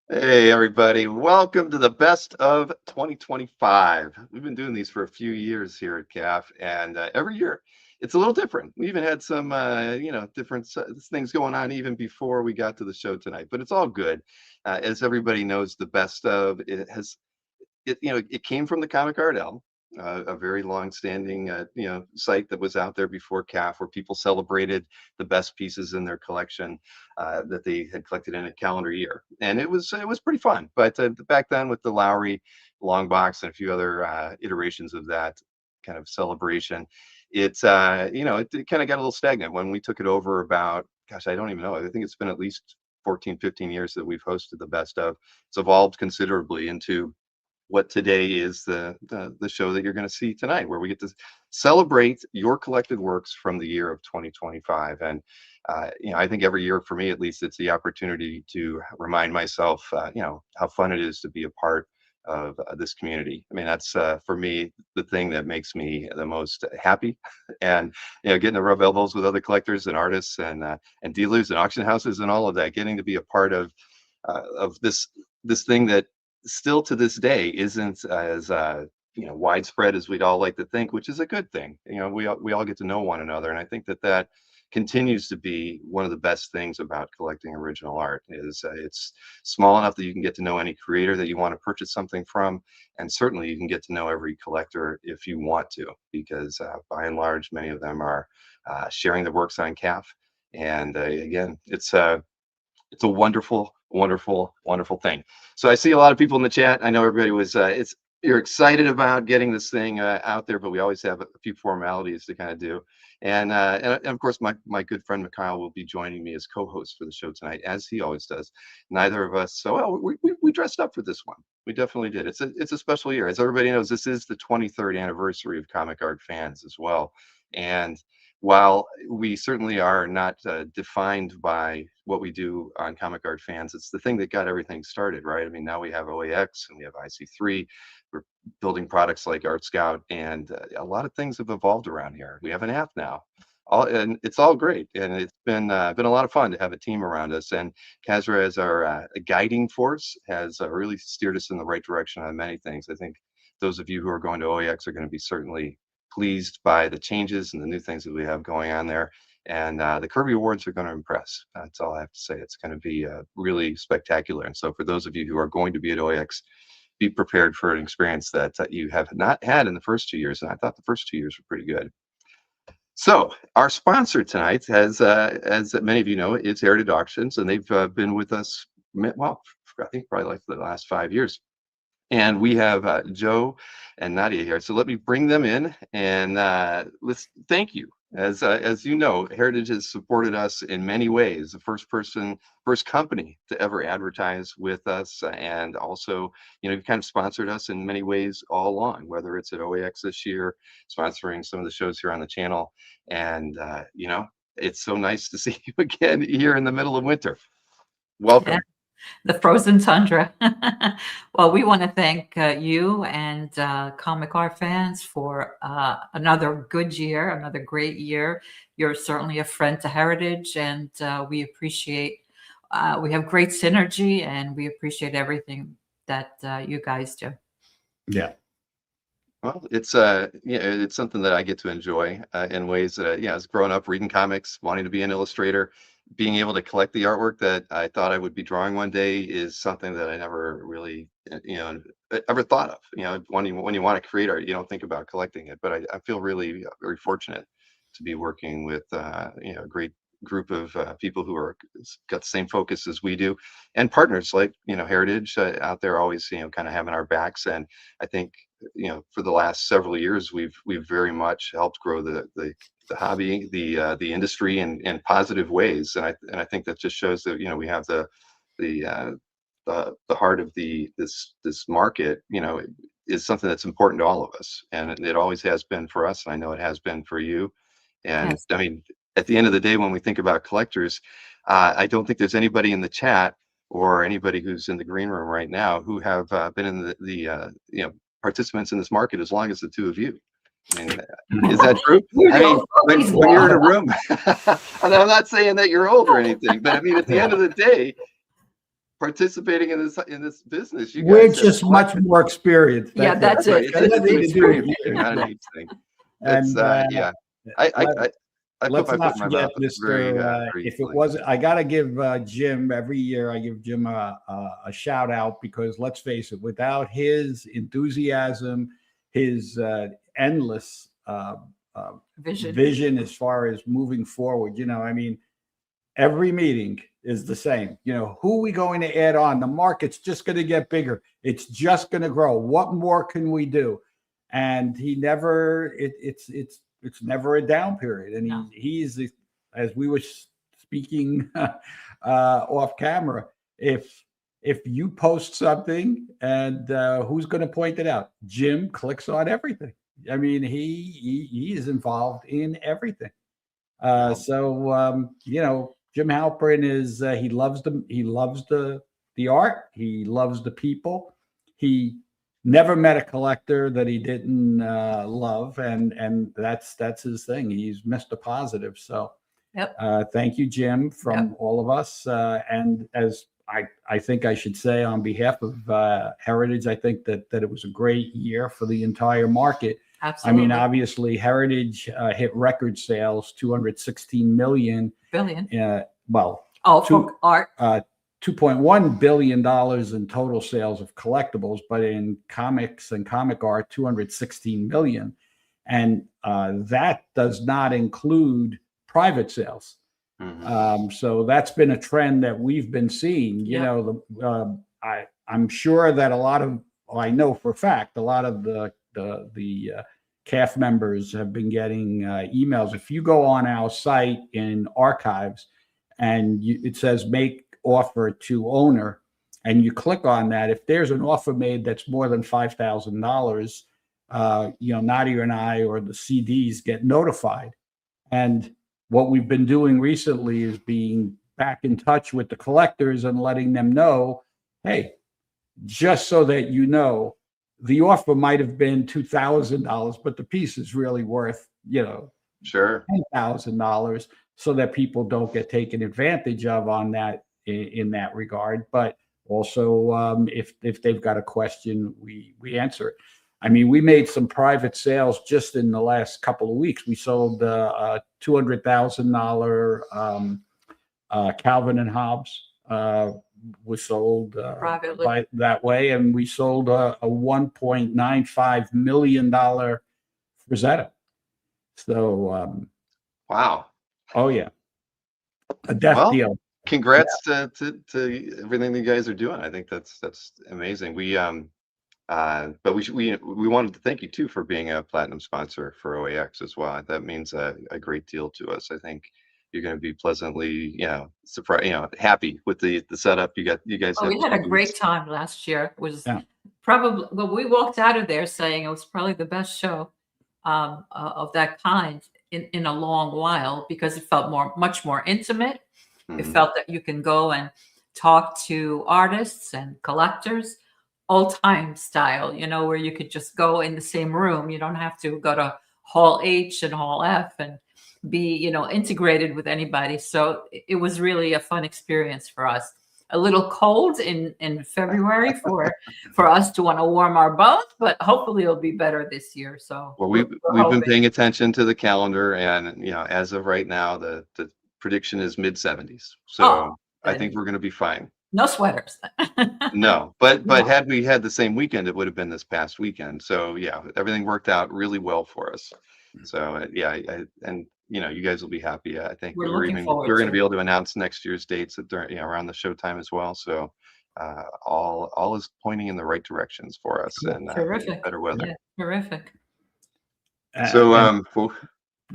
Hey, everybody. Welcome to the best of 2025. We've been doing these for a few years here at CAF, and every year it's a little different. We even had some, different things going on even before we got to the show tonight, but it's all good. As everybody knows, the best of it came from the Comic Art L, a very long-standing site that was out there before CAF, where people celebrated the best pieces in their collection that they had collected in a calendar year, and it was pretty fun. But back then, with the Lowry long box and a few other iterations of that kind of celebration, it kind of got a little stagnant when we took it over. About, gosh, I don't even know. I think it's been at least 14, 15 years that we've hosted the best of. It's evolved considerably into what today is the show that you're going to see tonight, where we get to celebrate your collected works from the year of 2025. And I think every year, for me at least, it's the opportunity to remind myself, how fun it is to be a part of this community. I mean, that's for me the thing that makes me the most happy, and getting to rub elbows with other collectors and artists and dealers and auction houses and all of that, getting to be a part of this thing that still to this day isn't as widespread as we'd all like to think, which is a good thing. We all get to know one another, and I think that continues to be one of the best things about collecting original art. Is it's small enough that you can get to know any creator that you want to purchase something from, and certainly you can get to know every collector if you want to, because by and large, many of them are sharing their works on CAF. And again, it's a wonderful, wonderful, wonderful thing. So I see a lot of people in the chat. I know everybody was you're excited about getting this thing out there, but we always have a few formalities to kind of do. And of course, my good friend Mikhail will be joining me as co-host for the show tonight, as he always does. Neither of us, so well, we dressed up for this one. We definitely did. It's a special year, as everybody knows. This is the 23rd anniversary of Comic Art Fans as well, and while we certainly are not defined by what we do on Comic Art Fans, it's the thing that got everything started, right? I mean, now we have OAX and we have IC3. We're building products like Art Scout, and a lot of things have evolved around here. We have an app now. And it's all great, and it's been a lot of fun to have a team around us. And Kazra, as our guiding force, has really steered us in the right direction on many things. I think those of you who are going to OAX are going to be certainly pleased by the changes and the new things that we have going on there. And the Kirby Awards are going to impress. That's all I have to say. It's going to be really spectacular. And so for those of you who are going to be at OAX, be prepared for an experience that you have not had in the first 2 years. And I thought the first 2 years were pretty good. So our sponsor tonight, as many of you know, is Heritage Auctions, and they've been with us, well, I think probably like the last 5 years. And we have Joe and Nadia here. So let me bring them in, and let's thank you. As you know, Heritage has supported us in many ways. The first company to ever advertise with us, and also, you've kind of sponsored us in many ways all along. Whether it's at OAX this year, sponsoring some of the shows here on the channel, and it's so nice to see you again here in the middle of winter. Welcome. The frozen tundra. Well, we want to thank you and Comic Art Fans for another good year, another great year. You're certainly a friend to Heritage, and we appreciate, we have great synergy, and we appreciate everything that you guys do. Yeah. Well, it's it's something that I get to enjoy in ways that as growing up reading comics, wanting to be an illustrator, being able to collect the artwork that I thought I would be drawing one day is something that I never really ever thought of. When you want to create art, you don't think about collecting it. But I feel really very fortunate to be working with a great group of people who are got the same focus as we do, and partners like Heritage out there, always kind of having our backs. And I think for the last several years we've very much helped grow the hobby, the industry in positive ways. And I think that just shows that we have the heart of this market is something that's important to all of us, and it always has been for us, and I know it has been for you. And Yes. I mean, at the end of the day, when we think about collectors, I don't think there's anybody in the chat or anybody who's in the green room right now who have been in the participants in this market as long as the two of you. I mean, is that true? I mean, when you're in a room, and I'm not saying that you're old or anything, but I mean, at the end of the day, participating in this business. You We're guys have just much collected. more experienced. Yeah, that's That's right. it. It has It's an nothing to do with experience thing, years. not an Yeah. age thing. It's And yeah. I I let, I, I put let's my foot not in my forget, mouth Mister. very If it easily. wasn't, I gotta give Jim every year. I give Jim a shout out because let's face it, without his enthusiasm, his endless Vision. vision as far as moving forward. I mean, every meeting is the same. Who are we going to add on? The market's just going to get bigger. It's just going to grow. What more can we do? And he never. It's never a down period. And No. he's as we were speaking off camera. If you post something and who's going to point it out? Jim clicks on everything. I mean, he is involved in everything. Well, Jim Halpern is he loves the art. He loves the people. He never met a collector that he didn't love, and that's his thing. He's Mr. Positive. So Yep. thank you, Jim, from all of us. And as I think I should say on behalf of Heritage, I think that it was a great year for the entire market. Absolutely. I mean, obviously, Heritage hit record sales, 216 million. Billion. Well, for art. $2.1 billion in total sales of collectibles, but in comics and comic art, 216 million. And that does not include private sales. mhm. So that's been a trend that we've been seeing. I'm sure that I know for a fact, a lot of the CAF members have been getting emails. If you go on our site in archives and it says make offer to owner, and you click on that, if there's an offer made that's more than $5,000, Nadia and I or the CDs get notified. And what we've been doing recently is being back in touch with the collectors and letting them know, hey, just so that you know, the offer might have been $2,000, but the piece is really worth, Sure. $10,000, so that people don't get taken advantage of on that in that regard. But also, if they've got a question, we answer it. I mean, we made some private sales just in the last couple of weeks. We sold a $200,000 Calvin and Hobbes was sold Privately. by that way, and we sold a $1.95 million Rosetta. So, Wow. oh yeah, a death Well, deal. congrats to everything that you guys are doing. I think that's amazing. But we wanted to thank you too for being a platinum sponsor for OAX as well. That means a great deal to us. I think you're going to be pleasantly, surprised, happy with the setup. You guys Oh, have we had a two great booths. time last year. It was Yeah. probably, well, we walked out of there saying it was probably the best show of that kind in a long while, because it felt much more intimate. It Mhm. felt that you can go and talk to artists and collectors, old time style, where you could just go in the same room. You don't have to go to Hall H and Hall F and be, integrated with anybody. So it was really a fun experience for us. A little cold in February for us to want to warm our bones, but hopefully it'll be better this year. So Well, we're we've been hoping. paying attention to the calendar, and as of right now, the prediction is mid 70s. Oh, So I think we're going to be fine. no sweaters. No, but No. had we had the same weekend, it would have been this past weekend. So yeah, everything worked out really well for us. So yeah, and you guys will be happy. I think We're looking forward we're going to to be it. able to announce next year's dates around the showtime as well. So all is pointing in the right directions for us, Cool. and Terrific. better weather. Yeah, terrific. So And go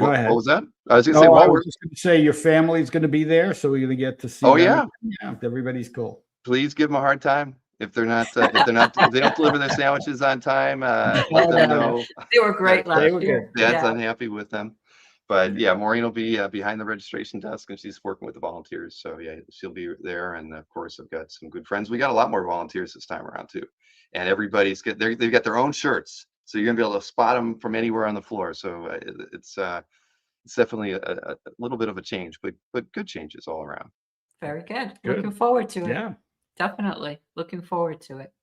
what ahead. was that? I was going to say Oh, I while was we're just going to say your family's going to be there, so we're going to get to see oh them. yeah, Yeah, everybody's cool. please give them a hard time if they don't deliver their sandwiches on time. Let No, them no, no. know They were great that They last were year. good. Dad's Yeah. unhappy with them. But yeah, Maureen will be behind the registration desk, and she's working with the volunteers. So yeah, she'll be there. And of course, I've got some good friends. We got a lot more volunteers this time around too, and they've got their own shirts, so you're gonna be able to spot them from anywhere on the floor. So it's definitely a little bit of a change, but good changes all around. Very good. Good. Looking forward to it. Yeah. Definitely. Looking forward to it.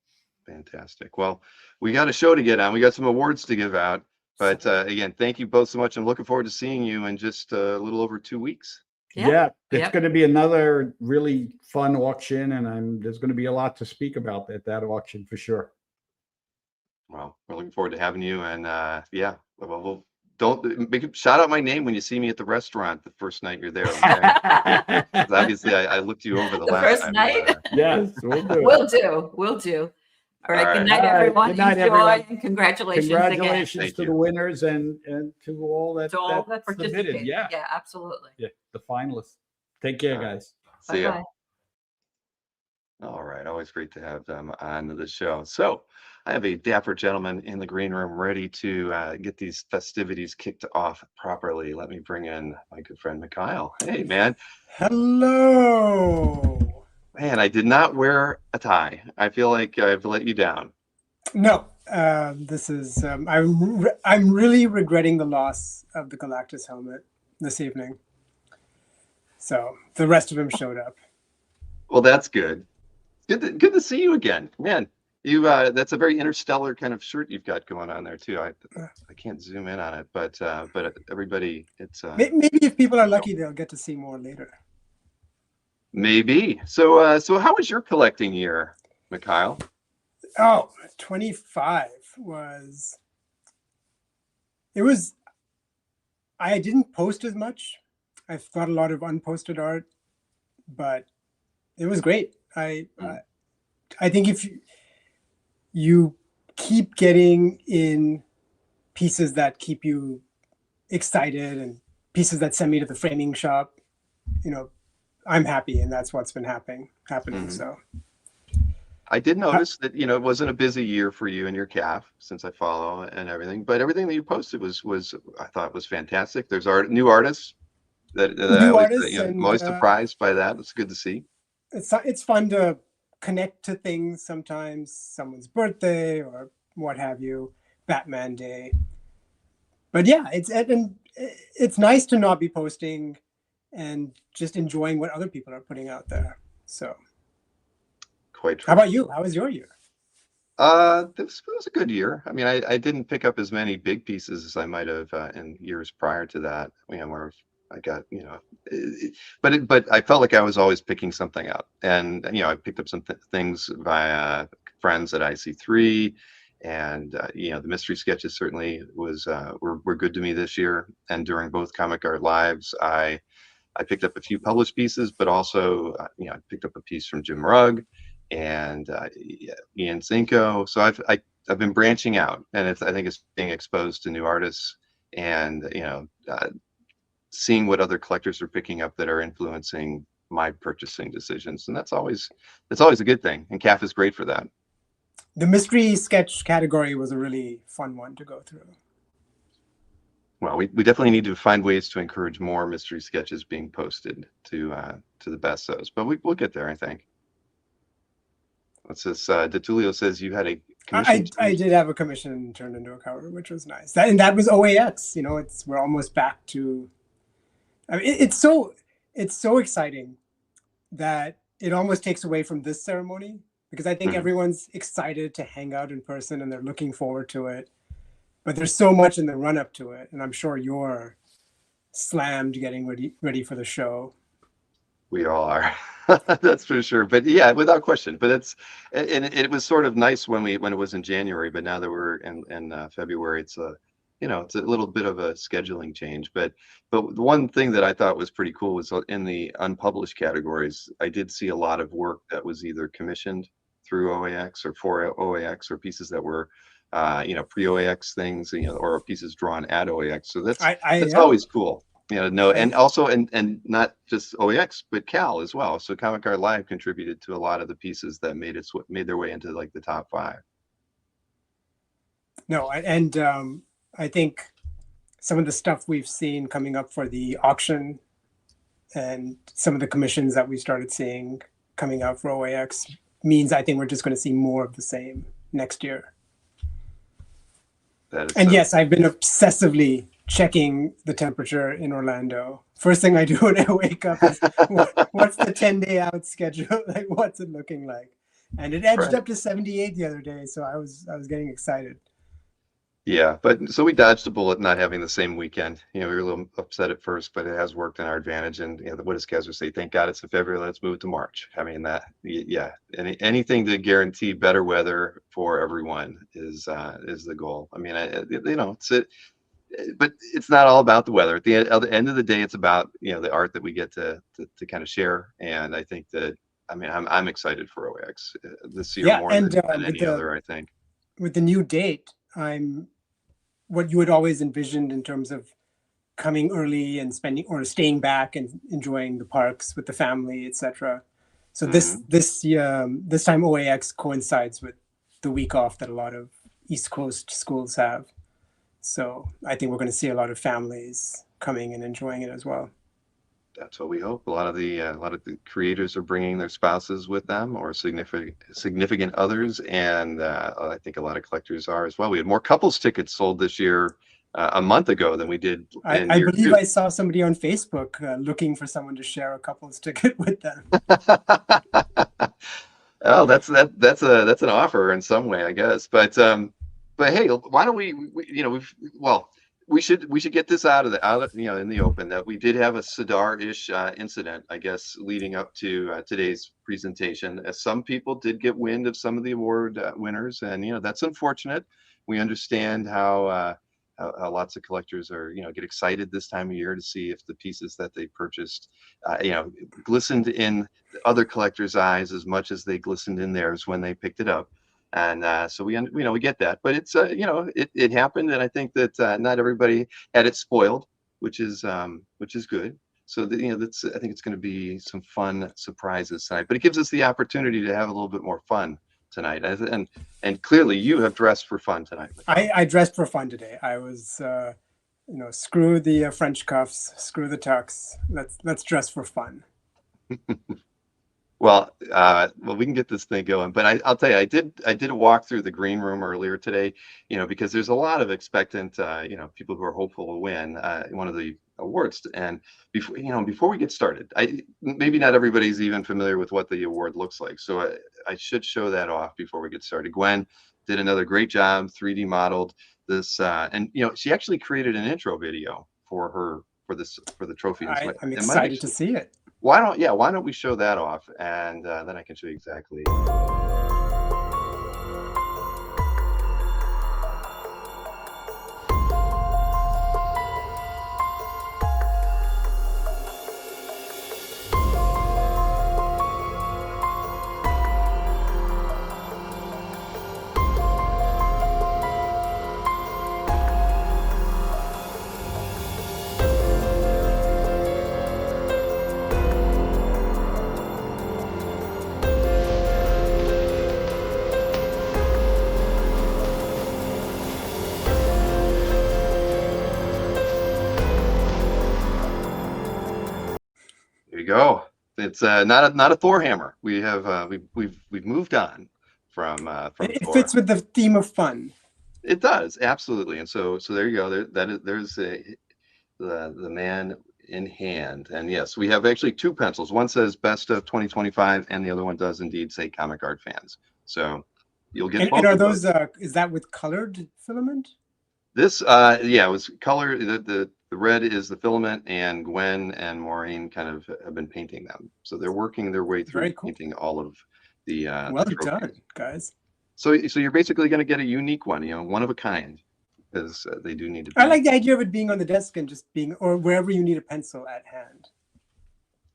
Fantastic. Well, we got a show to get on. We got some awards to give out. But again, thank you both so much. I'm looking forward to seeing you in just a little over 2 weeks. Yeah, it's Yep. going to be another really fun auction, and there's going to be a lot to speak about at that auction for sure. Well, we're looking forward to having you. And yeah, well, don't shout out my name when you see me at the restaurant the first night you're there. Okay? 'Cause obviously, I looked you over the The last first time. night? Yes, we'll do it. We'll do. We'll do. All right. All Good right. night, All right. everyone. Good night, Enjoy everyone. and congratulations again Congratulations Thank to you. the winners and to all that to all that submitted. participated. Yeah, Yeah, absolutely. yeah, the finalists. Take care, All right. guys. See ya. Bye-bye. All right, always great to have them on the show. So I have a dapper gentleman in the green room ready to get these festivities kicked off properly. Let me bring in my good friend Mikhail. Hey, man. Hello. Man, I did not wear a tie. I feel like I've let you down. No, this is. I'm really regretting the loss of the Galactus helmet this evening. So the rest of them showed up. Well, that's good. Good to see you again, man. You that's a very interstellar kind of shirt you've got going on there too. I can't zoom in on it, but everybody, it's Maybe if people are lucky, they'll get to see more later. maybe. So how was your collecting year, Mikhail? Oh, 25 was. It was. I didn't post as much. I've got a lot of unposted art, but it was great. I think if you keep getting in pieces that keep you excited and pieces that send me to the framing shop, I'm happy, and that's what's been happening. Mhm. So I did notice that it wasn't a busy year for you and your CAF since I follow and everything, but everything that you posted was I thought was fantastic. There's new artists that I new always, artists, I'm and always surprised by that. It's good to see. it's fun to connect to things sometimes, someone's birthday or what have you, Batman Day. But yeah, it's nice to not be posting and just enjoying what other people are putting out there. So Quite true. how about you? How was your year? This was a good year. I mean, I didn't pick up as many big pieces as I might have in years prior to that. Where I got, but I felt like I was always picking something up, and I picked up some things via friends at IC3, and the mystery sketches certainly were good to me this year. And during both Comic Art Lives, I picked up a few published pieces, but also I picked up a piece from Jim Rugg and Ian Zinko. So I've been branching out, and I think it's being exposed to new artists, and seeing what other collectors are picking up that are influencing my purchasing decisions, and that's always a good thing. And CAF is great for that. The mystery sketch category was a really fun one to go through. Well, we definitely need to find ways to encourage more mystery sketches being posted to the bestos, but we'll get there, I think. What's this? DeTulio says you had a commission. I did have a commission turned into a cover, which was nice. That was OAX. We're almost back to. I mean, it's so exciting that it almost takes away from this ceremony, because I think everyone's excited to hang out in person and they're looking forward to it. But there's so much in the run up to it, and I'm sure you're slammed getting ready for the show. We all are. That's for sure. But yeah, without question. But it was sort of nice when it was in January, but now that we're in February, it's it's a little bit of a scheduling change. But the one thing that I thought was pretty cool was in the unpublished categories, I did see a lot of work that was either commissioned through OAX or for OAX, or pieces that were pre-OAX things, or pieces drawn at OAX. So that's always cool. And also, and not just OAX, but Cal as well. So Comic Art Live contributed to a lot of the pieces that made their way into like the top 5. No, and I think some of the stuff we've seen coming up for the auction and some of the commissions that we started seeing coming out for OAX means I think we're just going to see more of the same next year. And yes, I've been obsessively checking the temperature in Orlando. First thing I do when I wake up is what's the 10-day out schedule? Like, what's it looking like? And it edged Right. up to 78 the other day, so I was getting excited. Yeah, but so we dodged a bullet not having the same weekend. We were a little upset at first, but it has worked in our advantage. And what does Kaiser say? Thank God it's in February. Let's move it to March. I mean yeah. Anything to guarantee better weather for everyone is the goal. I mean, but it's not all about the weather. At the end of the day, it's about the art that we get to kind of share. And I think that I'm excited for OAX this year Yeah, more and than any other. I think with the new date, I'm what you had always envisioned in terms of coming early and spending or staying back and enjoying the parks with the family, etc. So this time OAX coincides with the week off that a lot of East Coast schools have. So I think we're going to see a lot of families coming and enjoying it as well. That's what we hope. A lot of the creators are bringing their spouses with them or significant others, and I think a lot of collectors are as well. We had more couples tickets sold this year a month ago than we did in I year believe two. I saw somebody on Facebook looking for someone to share a couple's ticket with them. Oh, that's an offer in some way, I guess. But hey, why don't we should get this out in the open that we did have a Sadar-ish incident, I guess, leading up to today's presentation. As some people did get wind of some of the award winners, and that's unfortunate. We understand how lots of collectors are get excited this time of year to see if the pieces that they purchased glistened in other collectors' eyes as much as they glistened in theirs when they picked it up. And so we get that, but it's it happened, and I think that not everybody had it spoiled, which is good. So that, I think it's going to be some fun surprises tonight. But it gives us the opportunity to have a little bit more fun tonight, and clearly you have dressed for fun tonight. I dressed for fun today. I was screw the French cuffs, screw the tux. Let's dress for fun. Well, we can get this thing going, but I'll tell you, I did a walk through the green room earlier today, because there's a lot of expectant, people who are hopeful to win one of the awards. And before we get started, maybe not everybody's even familiar with what the award looks like, so I should show that off before we get started. Gwen did another great job, 3D modeled this, and she actually created an intro video for the trophy. I'm excited to see it. Why don't we show that off, and then I can show you exactly. There you go. It's not a Thor hammer. We have we've moved on from It Thor. fits with the theme of fun. It does, absolutely. And so there you go. There's the man in hand. And yes, we have actually two pencils. One says Best of 2025, and the other one does indeed say Comic Art Fans. So you'll get both. And are those is that with colored filament? This it was color. The red is the filament, and Gwen and Maureen kind of have been painting them. So they're working their way through painting all of the well done, guys. So you're basically going to get a unique one, one of a kind, because they do need to be. I like the idea of it being on the desk and just being, or wherever you need a pencil at hand.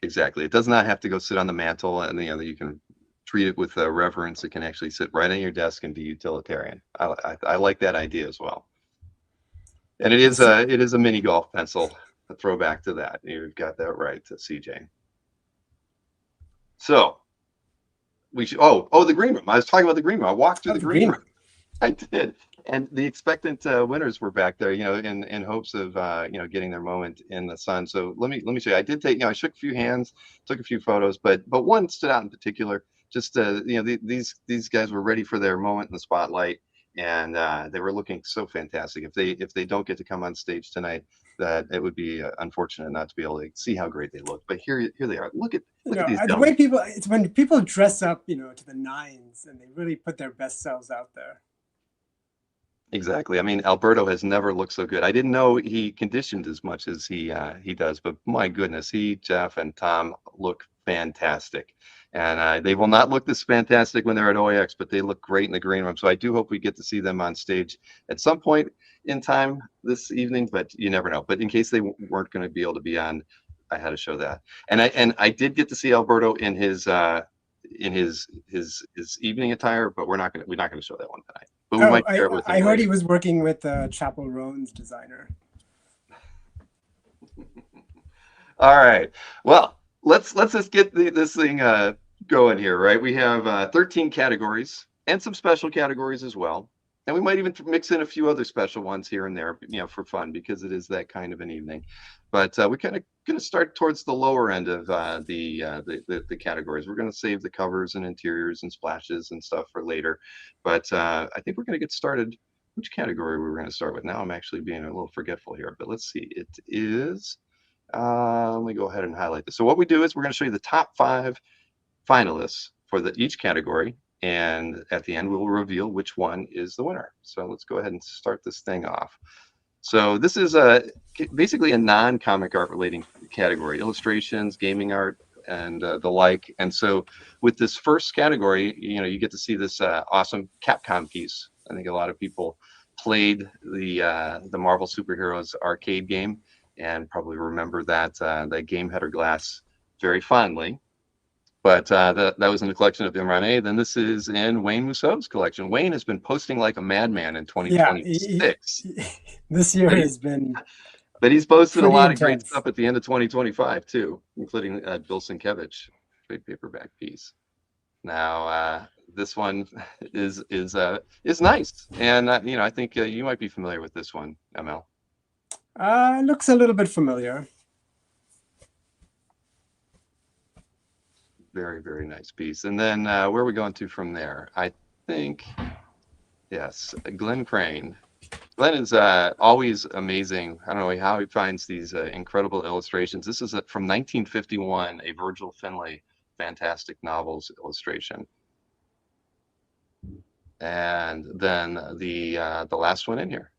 Exactly. It does not have to go sit on the mantle, and you can treat it with reverence. It can actually sit right on your desk and be utilitarian. I like that idea as well. And it is a mini golf pencil. A throwback to that. You've got that right, CJ. So we should. Oh, the green room. I was talking about the green room. I walked through the green room. I did, and the expectant winners were back there, in hopes of getting their moment in the sun. So let me show you. I did take, I shook a few hands, took a few photos, but one stood out in particular. Just these guys were ready for their moment in the spotlight, and they were looking so fantastic. If they don't get to come on stage tonight, that it would be unfortunate not to be able to see how great they look. But here they are. Look at these the gentlemen. way people, it's when people dress up, to the nines and they really put their best selves out there. Exactly. I mean, Alberto has never looked so good. I didn't know he conditioned as much as he does, but my goodness, Jeff, and Tom look fantastic. And they will not look this fantastic when they're at OAX, but they look great in the green room. So I do hope we get to see them on stage at some point in time this evening, but you never know. But in case they weren't going to be able to be on, I had to show that. And I did get to see Alberto in his evening attire, but we're not going to show that one tonight. But we might share it with him I heard later. he was working with Chapel Roan's designer. All right. Well, let's just get this thing going here, right? We have 13 categories and some special categories as well. And we might even mix in a few other special ones here and there, for fun, because it is that kind of an evening. But we're kind of going to start towards the lower end of the categories. We're going to save the covers and interiors and splashes and stuff for later. But I think we're going to get started. Which category we're going to start with now? I'm actually being a little forgetful here, but let's see. It is. Let me go ahead and highlight this. So what we do is we're going to show you the top 5 finalists for each category. And at the end, we'll reveal which one is the winner. So let's go ahead and start this thing off. So this is basically a non-comic art relating category: illustrations, gaming art, and the like. And so with this first category, you get to see this awesome Capcom piece. I think a lot of people played the Marvel Superheroes arcade game and probably remember that game Header Glass very fondly. But that was in the collection of Imran. Then this is in Wayne Mousseau's collection. Wayne has been posting like a madman in 2026. This year has been. But he's posted a lot of great intense stuff at the end of 2025 too, including Bill Sienkiewicz trade paperback piece. Now this one is nice, and I think you might be familiar with this one, ML. Looks a little bit familiar. Very, very nice piece. And then where are we going to from there? I think, yes, Glenn Crane. Glenn is always amazing. I don't know how he finds these incredible illustrations. This is from 1951, a Virgil Finlay Fantastic Novels illustration. And then the last one in here.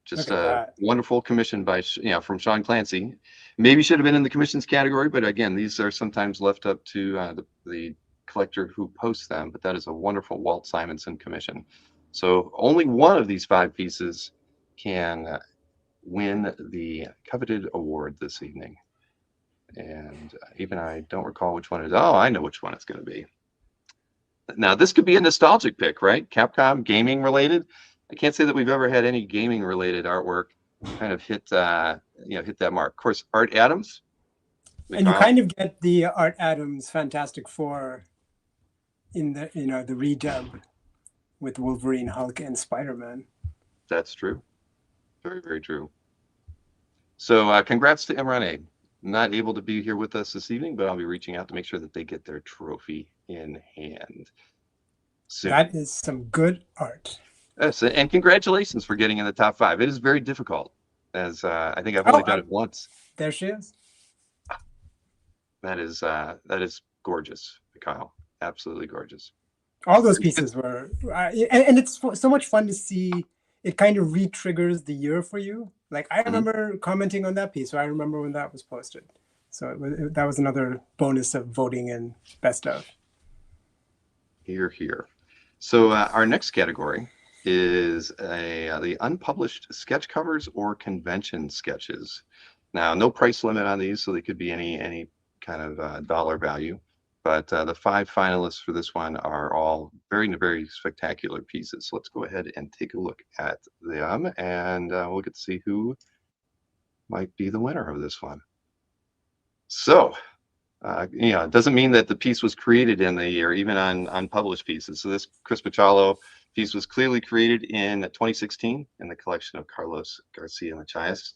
Just a wonderful commission by from Sean Clancy. Maybe should have been in the commissions category, but again, these are sometimes left up to the collector who posts them. But that is a wonderful Walt Simonson commission. So only one of these 5 pieces can win the coveted award this evening. And even I don't recall which one it is. Oh, I know which one it's going to be. Now this could be a nostalgic pick, right? Capcom gaming related. I can't say that we've ever had any gaming related artwork kind of hit that mark. Of course, Art Adams. And you kind of get the Art Adams Fantastic Four in the the redub with Wolverine, Hulk, and Spider-Man. That's true. Very, very true. So congrats to Imran. Not able to be here with us this evening, but I'll be reaching out to make sure that they get their trophy in hand soon. That is some good art. Yes, and congratulations for getting in the top 5. It is very difficult, as I think I've only done it once. There she is. That is gorgeous, Kyle. Absolutely gorgeous. All those pieces were, and it's so much fun to see. It kind of re-triggers the year for you. Like I remember commenting on that piece, so I remember when that was posted. So that was another bonus of voting in best of. Here, here. So our next category is the unpublished sketch covers or convention sketches. Now, no price limit on these, so they could be any kind of dollar value. But the 5 finalists for this one are all very, very spectacular pieces. So let's go ahead and take a look at them, and we'll get to see who might be the winner of this one. So, it doesn't mean that the piece was created in the year, even on unpublished pieces. So this Chris Pachalo piece was clearly created in 2016 in the collection of Carlos Garcia Machias.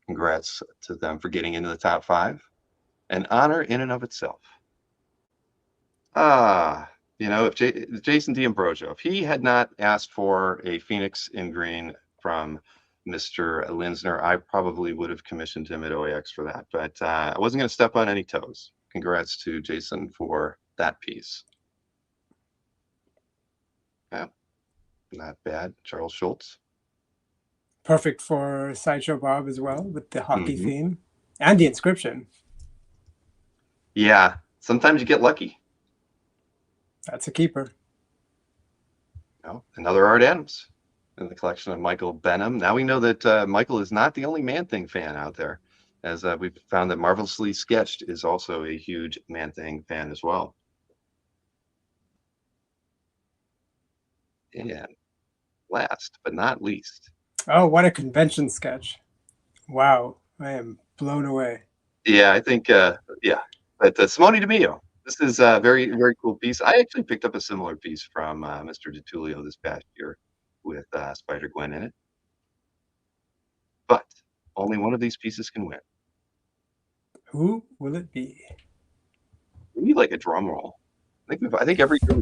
Congrats to them for getting into the top 5. An honor in and of itself. You know, if Jason D'Ambrosio, if he had not asked for a Phoenix in green from Mr. Linsner, I probably would have commissioned him at OAX for that. But I wasn't going to step on any toes. Congrats to Jason for that piece. Yeah, not bad. Charles Schultz. Perfect for Sideshow Bob as well, with the hockey Mhm. theme and the inscription. Yeah, sometimes you get lucky. That's a keeper. You know, another Art Adams in the collection of Michael Benham. Now we know that Michael is not the only Man-Thing fan out there, as we've found that Marvelously Sketched is also a huge Man-Thing fan as well. And last but not least. Oh, what a convention sketch. Wow, I am blown away. Yeah, I think, yeah, but Simone DeMio. This is a very, very cool piece. I actually picked up a similar piece from Mr. DiTullio this past year with Spider-Gwen in it. But only one of these pieces can win. Who will it be? We need like a drum roll. I think every year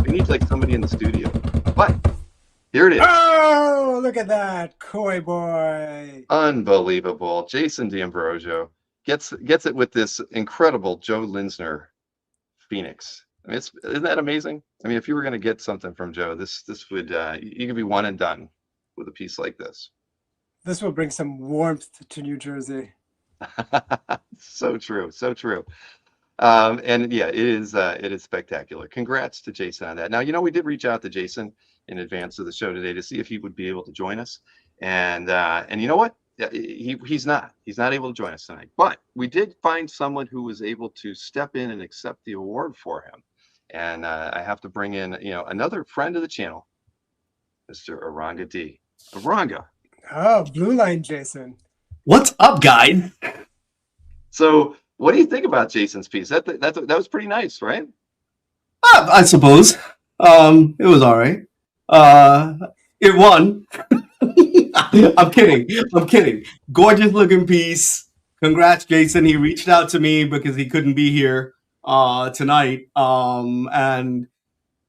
we need like somebody in the studio. But here it is. Oh, look at that. Coy boy. Unbelievable. Jason D'Ambrosio gets it with this incredible Joe Linsner Phoenix. I mean, isn't that amazing? I mean, if you were going to get something from Joe, this would you could be one and done with a piece like this. This will bring some warmth to New Jersey. So true, so true. And yeah, it is spectacular. Congrats to Jason on that. Now, you know, we did reach out to Jason in advance of the show today to see if he would be able to join us, and you know what? He's not able to join us tonight. But we did find someone who was able to step in and accept the award for him, and I have to bring in, you know, another friend of the channel, Mr. Aranga D. Aranga. Oh, Blue Line Jason. What's up, guys? So, what do you think about Jason's piece? That was pretty nice, right? I suppose. It was all right. It won. I'm kidding. Gorgeous looking piece. Congrats, Jason. He reached out to me because he couldn't be here tonight. And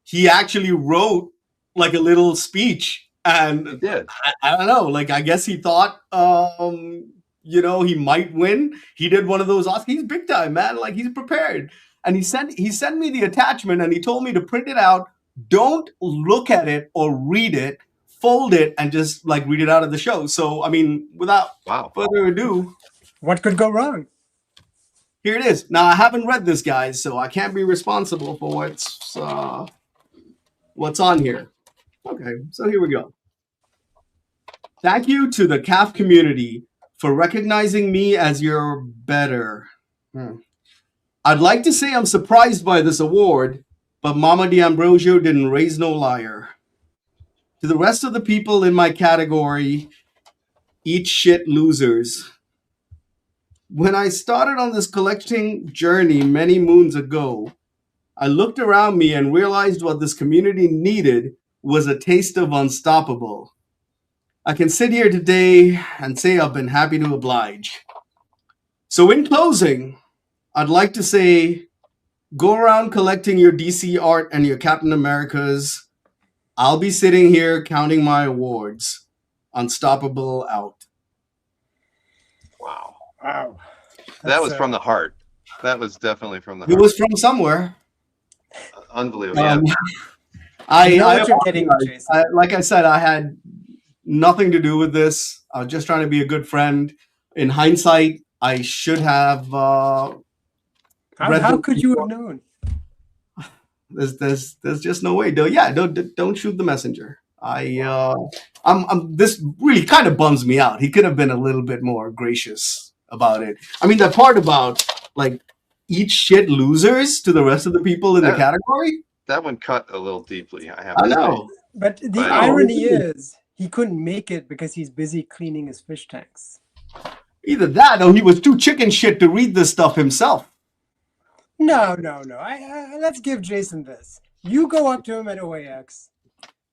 he actually wrote like a little speech. And He did. I don't know, like, I guess he thought, you know, he might win. He did one of those. He's big time, man. Like, he's prepared. And he sent me the attachment and he told me to print it out. Don't look at it or read it. Fold it and just like read it out of the show. So, I mean, without further ado, what could go wrong? Here it is. Now, I haven't read this, guys, so I can't be responsible for what's on here. Okay, so here we go. Thank you to the CAF community for recognizing me as your better. I'd like to say I'm surprised by this award, but Mama D'Ambrosio didn't raise no liar. To the rest of the people in my category, eat shit losers. When I started on this collecting journey many moons ago, I looked around me and realized what this community needed was a taste of unstoppable. I can sit here today and say I've been happy to oblige. So in closing, I'd like to say, go around collecting your DC art and your Captain Americas. I'll be sitting here counting my awards. Unstoppable out. Wow. Wow. That was from the heart. That was definitely from the It heart. was from somewhere. Unbelievable. Yeah. You know what you're getting, Jason. Like I said, I had nothing to do with this. I was just trying to be a good friend. In hindsight, I should have How could you have known? There's just no way. Don't shoot the messenger. This really kind of bums me out. He could have been a little bit more gracious about it. I mean, that part about like eat shit losers to the rest of the people in the category. That one cut a little deeply. I know. But the irony is he couldn't make it because he's busy cleaning his fish tanks. Either that or he was too chicken shit to read this stuff himself. No. Let's give Jason this. You go up to him at OAX,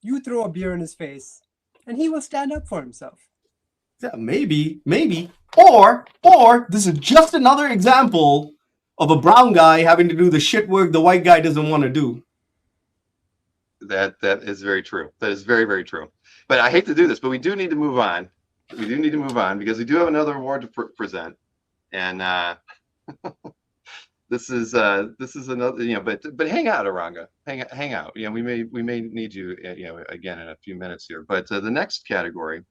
you throw a beer in his face, and he will stand up for himself. Yeah, maybe. Or this is just another example of a brown guy having to do the shit work the white guy doesn't want to do. That is very true. That is very, very true. But I hate to do this, but we do need to move on. We do need to move on because we do have another award to present, and this is another, but hang out, Aranga, hang out. We may need you, again in a few minutes here. But the next category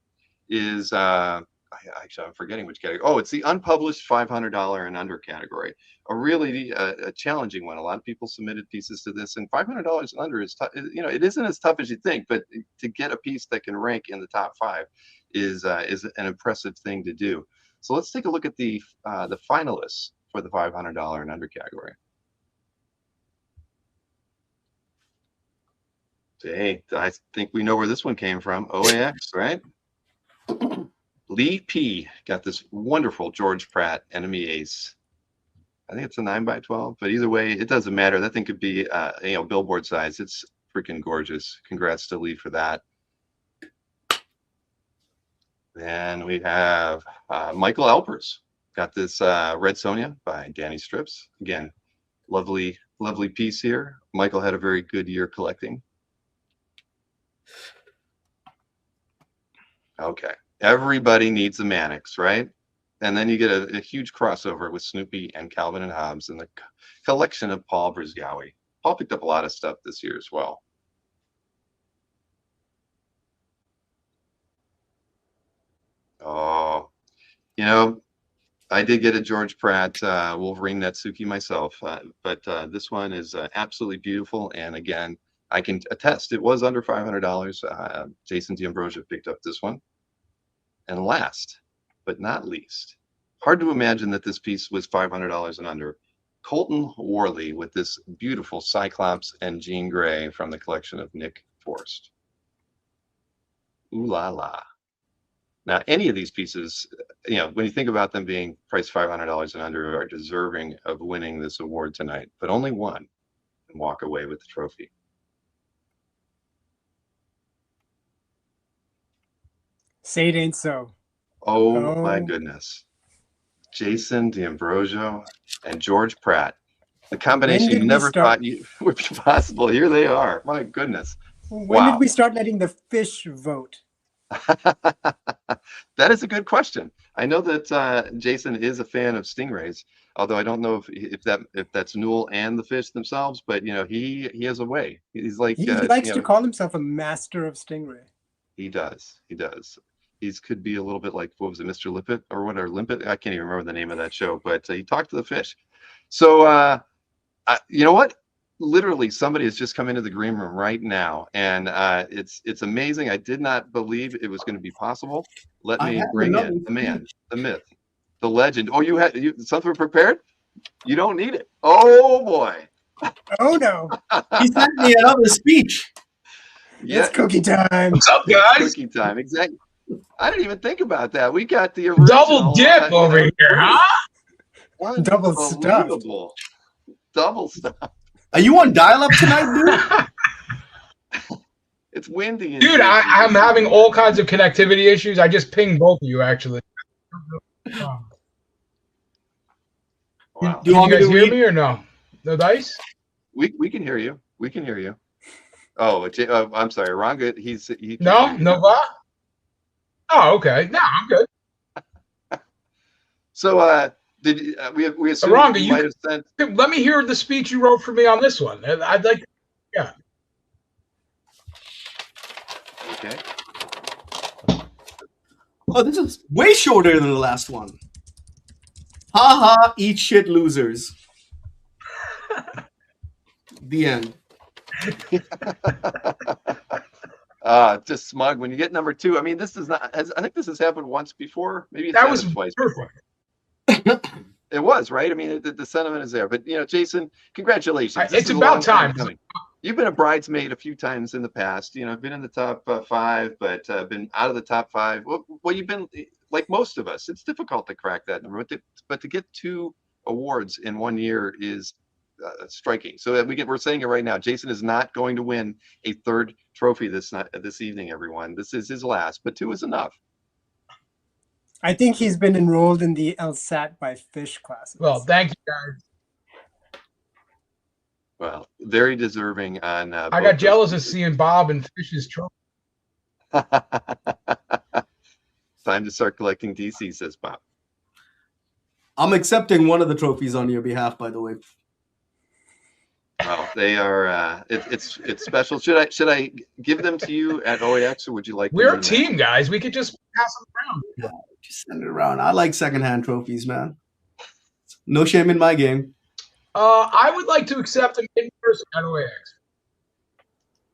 is actually I'm forgetting which category. Oh, it's the unpublished $500 and under category. A really a challenging one. A lot of people submitted pieces to this, and $500 and under is tough. It isn't as tough as you think, but to get a piece that can rank in the top 5 is an impressive thing to do. So let's take a look at the finalists for the $500 and under category. Hey, I think we know where this one came from. OAX, right? Lee P got this wonderful George Pratt Enemy Ace. I think it's a 9x12, but either way, it doesn't matter. That thing could be, billboard size. It's freaking gorgeous. Congrats to Lee for that. Then we have Michael Alpers. Got this Red Sonja by Danny Strips. Again, lovely, lovely piece here. Michael had a very good year collecting. Okay. Everybody needs a Mannix, right? And then you get a huge crossover with Snoopy and Calvin and Hobbes and the collection of Paul Brzezgowi. Paul picked up a lot of stuff this year as well. Oh, I did get a George Pratt Wolverine Natsuki myself, but this one is absolutely beautiful. And again, I can attest it was under $500. Jason D'Ambrosio picked up this one. And last but not least, hard to imagine that this piece was $500 and under. Colton Worley with this beautiful Cyclops and Jean Grey from the collection of Nick Forst. Ooh la la. Now, any of these pieces, when you think about them being priced $500 and under, are deserving of winning this award tonight, but only one can walk away with the trophy. Say it ain't so. Oh my goodness. Jason D'Ambrosio and George Pratt. The combination you never thought would be possible. Here they are. My goodness. When did we start letting the fish vote? That is a good question. I know that Jason is a fan of stingrays, although I don't know if that's Newell and the fish themselves, but he has a way. He's like he likes to call himself a master of stingray. He does. He could be a little bit like, what was it, Mr. Limpet or whatever, Limpet? I can't even remember the name of that show, but he talked to the fish. So, you know what? Literally, somebody has just come into the green room right now, and it's amazing. I did not believe it was going to be possible. Let me bring in the man, the myth, the legend. Oh, you had something prepared? You don't need it. Oh boy. Oh no. He sent me another speech. Yeah. It's cookie time. What's up, guys? Cookie time. Exactly. I didn't even think about that. We got the original Double dip over here, huh? Double stuffed. Double stuffed. Are you on dial-up tonight, dude? It's windy. Dude, I'm having all kinds of connectivity issues. I just pinged both of you, actually. Wow. Can you guys hear me or no? No dice? We can hear you. We can hear you. Oh, I'm sorry, Ranga. He No va. Oh, okay. No, I'm good. So, did we assume Ranga, you might have sent? Let me hear the speech you wrote for me on this one. I'd like. Yeah. Okay. Oh, this is way shorter than the last one. Ha ha! Eat shit, losers. The end. Just smug when you get number 2. I mean, this is not. I think this has happened once before. Maybe it's That was twice perfect. before. It was, right? I mean, the sentiment is there. But Jason, congratulations. It's about time. You've been a bridesmaid a few times in the past. Been in the top 5, but been out of the top 5. Well, you've been like most of us. It's difficult to crack that number, but to get 2 awards in 1 year is striking. So we're saying it right now. Jason is not going to win a 3rd trophy this evening. Everyone, this is his last, but 2 is enough. I think he's been enrolled in the LSAT by fish classes. Well, thank you, guys. Well, very deserving on. I both got those jealous of pieces. seeing Bob and Fish's trophy. Time to start collecting DC, says Bob. I'm accepting one of the trophies on your behalf, by the way. Well, they are. It's special. Should I give them to you at OAX, or would you like them We're in a the mail? team, guys. We could just pass them around. Just send it around. I like secondhand trophies, man. No shame in my game. I would like to accept them in person at OAX.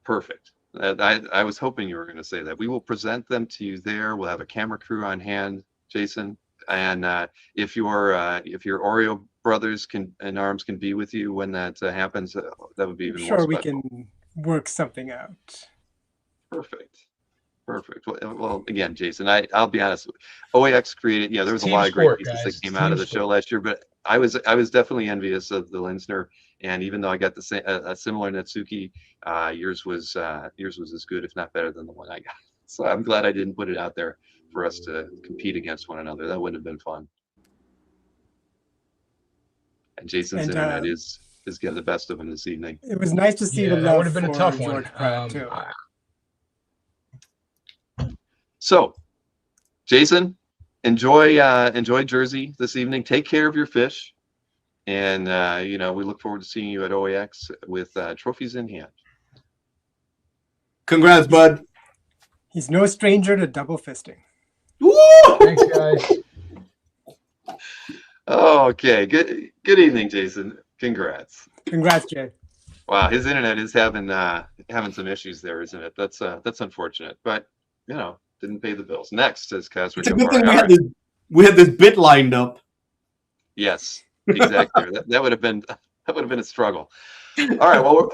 Perfect. I was hoping you were going to say that. We will present them to you there. We'll have a camera crew on hand, Jason. And if your Oreo brothers in arms can be with you when that happens, that would be even more Sure, we special. can work something out. Perfect. Well, again, Jason, I'll be honest. OAX created, there was a Team lot of great sport, pieces guys. that came out of the show last year, but I was definitely envious of the Linsner. And even though I got the same a similar Natsuki, yours was as good, if not better, than the one I got. So I'm glad I didn't put it out there for us to compete against one another. That wouldn't have been fun. And Jason's And internet is getting the best of him this evening. it was nice to see Yeah, the that love would have been a for tough George one. Pratt too. So, Jason, enjoy Jersey this evening. Take care of your fish, and we look forward to seeing you at OAX with trophies in hand. Congrats, bud. He's no stranger to double fisting. Woo! Thanks, guys. Okay, good evening, Jason. Congrats. Congrats, Jay. Wow, his internet is having some issues there, isn't it? That's unfortunate, but didn't pay the bills. Next is Casper It's a good thing Jabari. we had this bit lined up. Yes, exactly. that would have been a struggle. All right, well,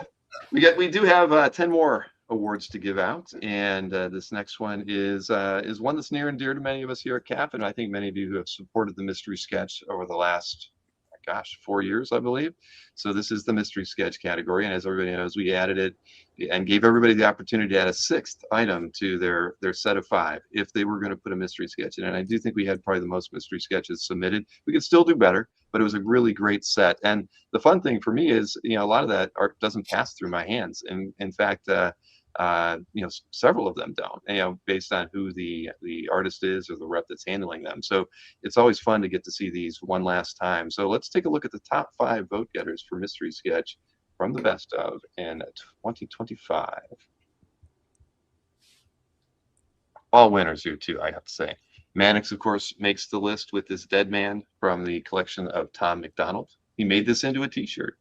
we do have 10 more awards to give out, and this next one is one that's near and dear to many of us here at CAF, and I think many of you who have supported the mystery sketch over the last 4 years, I believe. So this is the mystery sketch category, and as everybody knows, we added it and gave everybody the opportunity to add a 6th item to their set of 5 if they were going to put a mystery sketch in. And I do think we had probably the most mystery sketches submitted. We could still do better, but it was a really great set. And the fun thing for me is, a lot of that art doesn't pass through my hands, and in fact, several of them don't, based on who the artist is or the rep that's handling them. So it's always fun to get to see these one last time. So let's take a look at the top 5 vote getters for mystery sketch from the best of in 2025. All winners here too, I have to say. Mannix, of course, makes the list with this Dead Man from the collection of Tom McDonald. He made this into a t-shirt.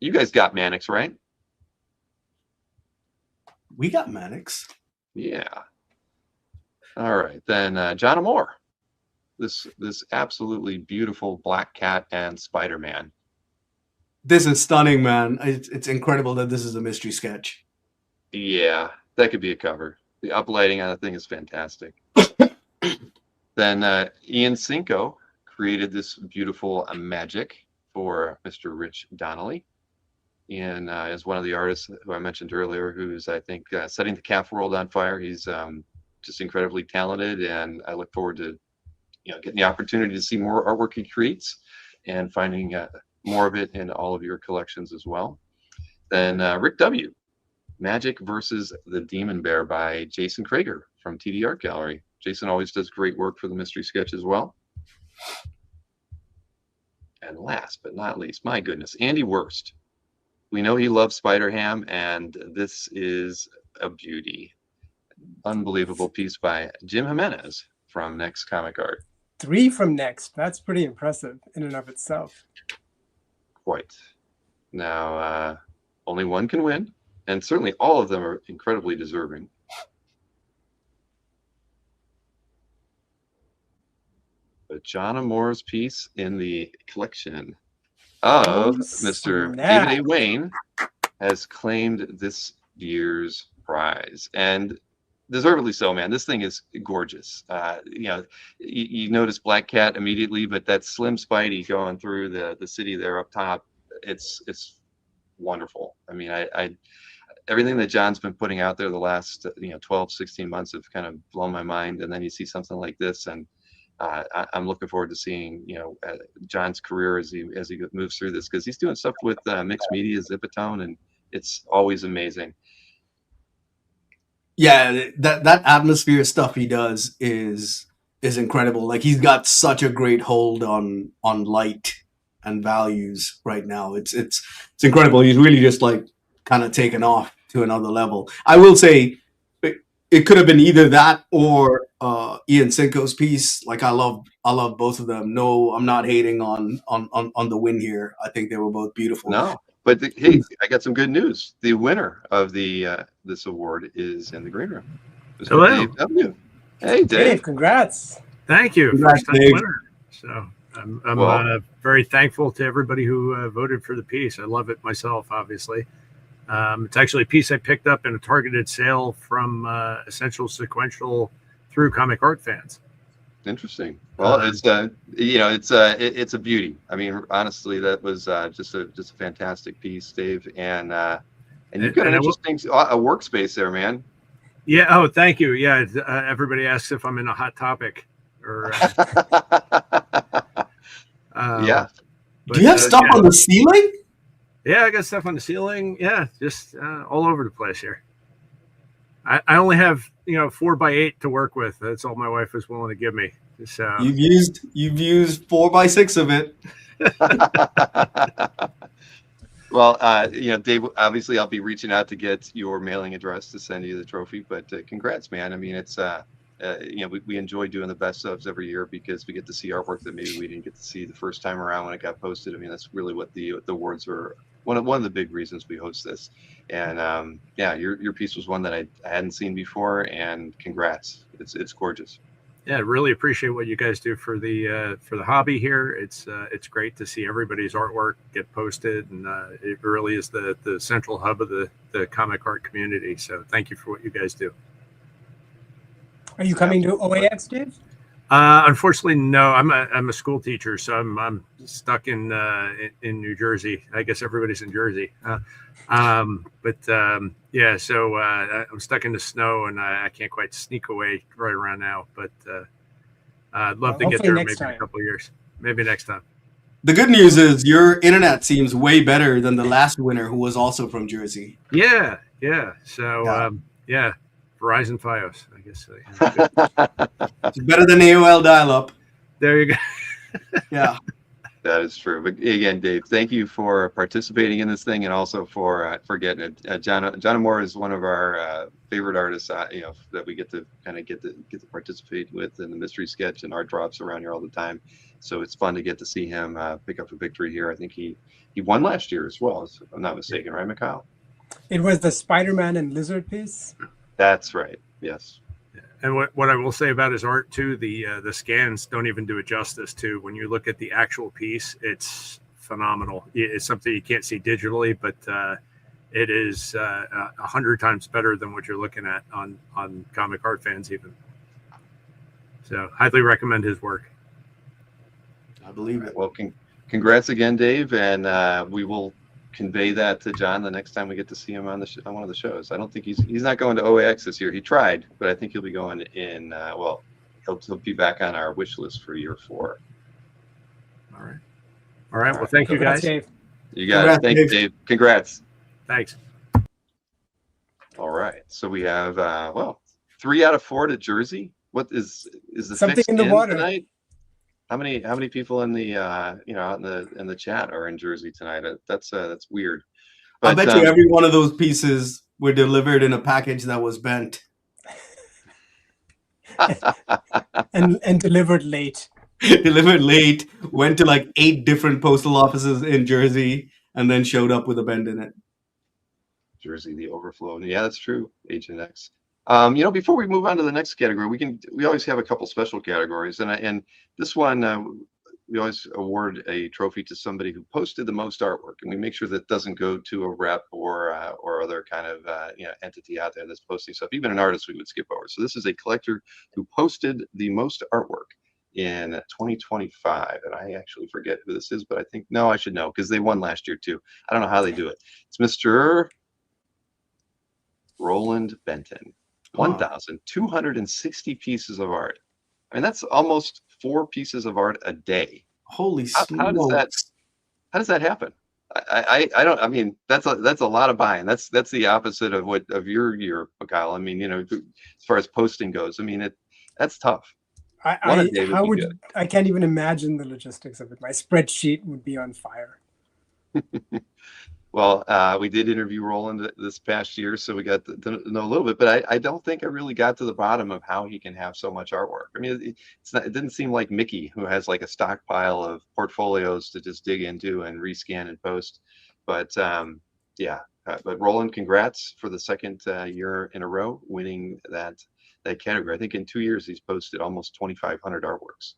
You guys got Mannix, right? We got Mannix. Yeah. All right, then John Amore. This absolutely beautiful Black Cat and Spider-Man. This is stunning, man. It's incredible that this is a mystery sketch. Yeah, that could be a cover. The uplighting on the thing is fantastic. Then Ian Cinco created this beautiful magic for Mr. Rich Donnelly. Ian is one of the artists who I mentioned earlier, who's, I think, setting the CAF world on fire. He's just incredibly talented, and I look forward to getting the opportunity to see more artwork he creates and finding more of it in all of your collections as well. Then Rick W. Magic versus the Demon Bear by Jason Krager from TD Art Gallery. Jason always does great work for the mystery sketch as well. And last but not least, my goodness, Andy Wurst. We know he loves Spider-Ham, and this is a beauty. Unbelievable piece by Jim Jimenez from Next Comic Art. 3 from Next. That's pretty impressive in and of itself. Quite. Now, only one can win, and certainly all of them are incredibly deserving. But John Amore's piece in the collection of Mr. David A. Wayne has claimed this year's prize, and deservedly so, man. This thing is gorgeous. You notice Black Cat immediately, but that slim Spidey going through the city there up top, it's wonderful. I mean, I everything that John's been putting out there the last 12, 16 months have kind of blown my mind, and then you see something like this, and I'm looking forward to seeing, John's career as he moves through this, because he's doing stuff with mixed media, Zipatone, and it's always amazing. Yeah, that atmosphere stuff he does is incredible. Like, he's got such a great hold on light and values right now. It's incredible. He's really just like kind of taken off to another level. I will say it could have been either that or Ian Cinco's piece. Like, I love both of them. No, I'm not hating on the win here. I think they were both beautiful. No, but hey, I got some good news. The winner of the this award is in the green room. Mr. Hello. Dave W. Hey, Dave. Dave, congrats. Thank you. Congrats, First time Dave. winner. So I'm Well- very thankful to everybody who voted for the piece. I love it myself, obviously. It's actually a piece I picked up in a targeted sale from Essential Sequential through Comic Art Fans. Interesting. Well, it's it's a beauty. I mean, honestly, that was just a fantastic piece, Dave, and you've got an interesting a workspace there, man. Yeah. Oh, thank you. Yeah. Everybody asks if I'm in a hot topic or. Yeah. Do you have stuff on the ceiling? Yeah, I got stuff on the ceiling. Yeah, just all over the place here. I only have 4x8 to work with. That's all my wife was willing to give me. So You've used 4x6 of it. Well, Dave, obviously I'll be reaching out to get your mailing address to send you the trophy, but congrats, man. I mean, it's, we enjoy doing the best ofs every year because we get to see artwork that maybe we didn't get to see the first time around when it got posted. I mean, that's really what the awards are. One of the big reasons we host this. And your piece was one that I hadn't seen before, and congrats. It's gorgeous. yeah, really appreciate what you guys do for the hobby here. It's great to see everybody's artwork get posted, and it really is the central hub of the comic art community. So thank you for what you guys do. Are you coming to OAX, Dave? Unfortunately, no. I'm a school teacher, so I'm stuck in New Jersey. I guess everybody's in Jersey. Yeah, so I'm stuck in the snow, and I can't quite sneak away right around now. But I'd love to get there maybe in a couple of years. Maybe next time. The good news is your internet seems way better than the last winner, who was also from Jersey. Yeah. So yeah, Verizon Fios, I guess. It's better than AOL dial-up. There you go. Yeah. That is true. But again, Dave, thank you for participating in this thing, and also for getting it. John Moore is one of our favorite artists, that we get to participate with in the mystery sketch and art drops around here all the time. So it's fun to get to see him pick up a victory here. I think he won last year as well, if I'm not mistaken, right, Mikhail? It was the Spider-Man and Lizard piece. That's right. Yes. And what I will say about his art too, the scans don't even do it justice too. When you look at the actual piece, it's phenomenal. It's something you can't see digitally, but it is 100 times better than what you're looking at on Comic Art Fans even. So highly recommend his work. I believe it. Well, congrats again, Dave, and we will convey that to John the next time we get to see him on one of the shows. I don't think he's not going to OAX this year. He tried, but I think he'll be going in. He'll be back on our wish list for year 4. All right. Well, thank you guys. Dave. You got it. Thank you, Dave. Congrats. Thanks. All right. So we have 3 out of 4 to Jersey. What is the Something fix in the water tonight? How many people in the out in the chat are in Jersey tonight? That's weird. I bet you every one of those pieces were delivered in a package that was bent and delivered late. Delivered late, went to like 8 different postal offices in Jersey, and then showed up with a bend in it. Jersey, the overflow. Yeah, that's true. Agent X. Before we move on to the next category, we always have a couple special categories, and this one we always award a trophy to somebody who posted the most artwork, and we make sure that doesn't go to a rep or other kind of entity out there that's posting stuff. Even an artist we would skip over. So this is a collector who posted the most artwork in 2025, and I actually forget who this is, but I think I should know because they won last year too. I don't know how they do it. It's Mr. Roland Benton. 1,260 pieces of art. I mean, that's almost 4 pieces of art a day. Holy How smokes. does that happen? I don't. I mean, that's a lot of buying. That's the opposite of your year, Kyle. I mean, you know, as far as posting goes, I mean, that's tough. One a day would be good. I can't even imagine the logistics of it. My spreadsheet would be on fire. Well, we did interview Roland this past year, so we got to know a little bit, but I don't think I really got to the bottom of how he can have so much artwork. I mean, it didn't seem like Mickey, who has like a stockpile of portfolios to just dig into and rescan and post. But yeah, but Roland, congrats for the second year in a row winning that category. I think in 2 years he's posted almost 2,500 artworks.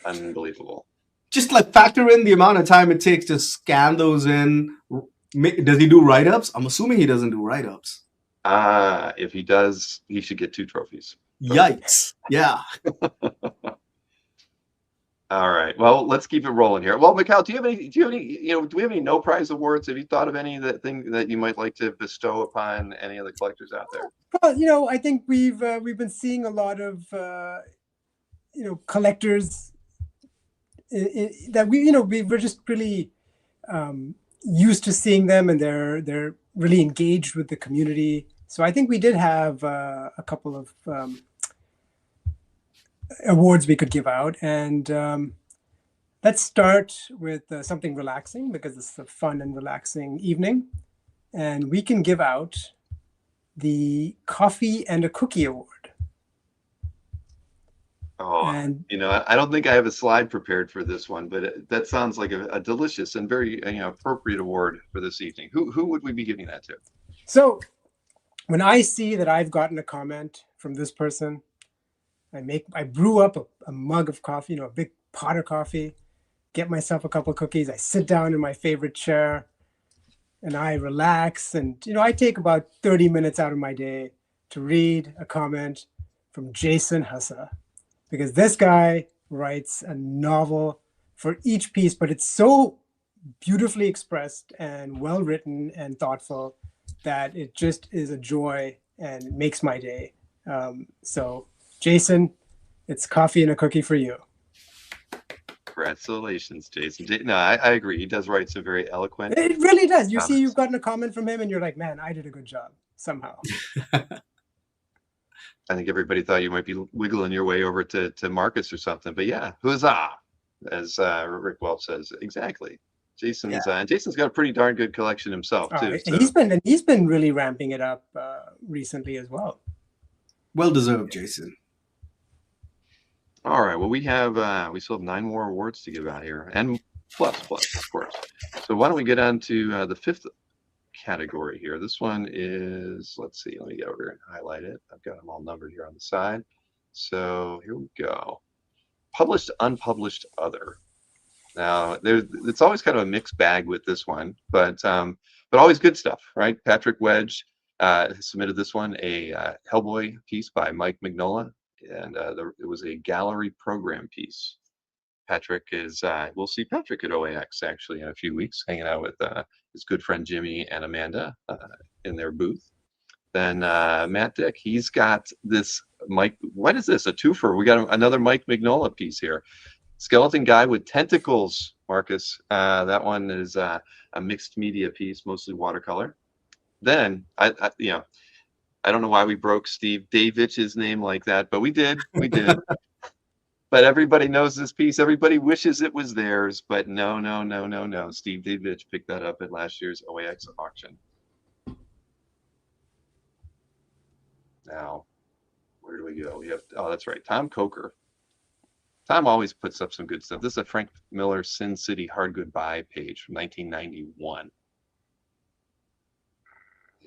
Unbelievable. Just like factor in the amount of time it takes to scan those in. Does he do write-ups? I'm assuming he doesn't do write-ups. If he does, he should get 2 trophies. Yikes. Yeah. All right. Well, let's keep it rolling here. Well, Mikhail, do we have any no prize awards? Have you thought of any that you might like to bestow upon any of the collectors out there? Well, you know, I think we've been seeing a lot of collectors that we're just really used to seeing them, and they're really engaged with the community. So I think we did have a couple of awards we could give out, and let's start with something relaxing, because it's a fun and relaxing evening, and we can give out the Coffee and a Cookie Award. Oh, And I don't think I have a slide prepared for this one, but that sounds like a delicious and very appropriate award for this evening. Who would we be giving that to? so when I see that I've gotten a comment from this person, I brew up a mug of coffee, a big pot of coffee, get myself a couple of cookies. I sit down in my favorite chair and I relax. And, I take about 30 minutes out of my day to read a comment from Jason Hussa, because this guy writes a novel for each piece, but it's so beautifully expressed and well written and thoughtful that it just is a joy and it makes my day. So Jason, it's Coffee and a Cookie for you. Congratulations, Jason. No, I agree. He does write some very eloquent. It really does. You see, you've gotten a comment from him and you're like, man, I did a good job somehow. I think everybody thought you might be wiggling your way over to Marcus or something, but yeah, huzzah, as Rick Welch says. Exactly. Jason's got a pretty darn good collection himself too. So. He's been really ramping it up recently as well. Well deserved, Jason. All right. Well, we still have 9 more awards to give out here, and plus, of course. So why don't we get on to the 5th category here? This one is, let's see, let me get over here and highlight it. I've got them all numbered here on the side. So here we go. Published, unpublished, other. Now, it's always kind of a mixed bag with this one, but always good stuff, right? Patrick Wedge submitted this one, a Hellboy piece by Mike Mignola, and it was a gallery program piece. Patrick we'll see Patrick at OAX actually in a few weeks, hanging out with his good friend Jimmy and Amanda in their booth. Then Matt Dick, he's got this Mike. What is this? A twofer? We got another Mike Mignola piece here. Skeleton Guy with Tentacles, Marcus. That one is a mixed media piece, mostly watercolor. Then I don't know why we broke Steve Davich's name like that, but we did. But everybody knows this piece. Everybody wishes it was theirs, but no. Steve Davich picked that up at last year's OAX auction. Now, where do we go? That's right, Tom Coker. Tom always puts up some good stuff. This is a Frank Miller Sin City Hard Goodbye page from 1991.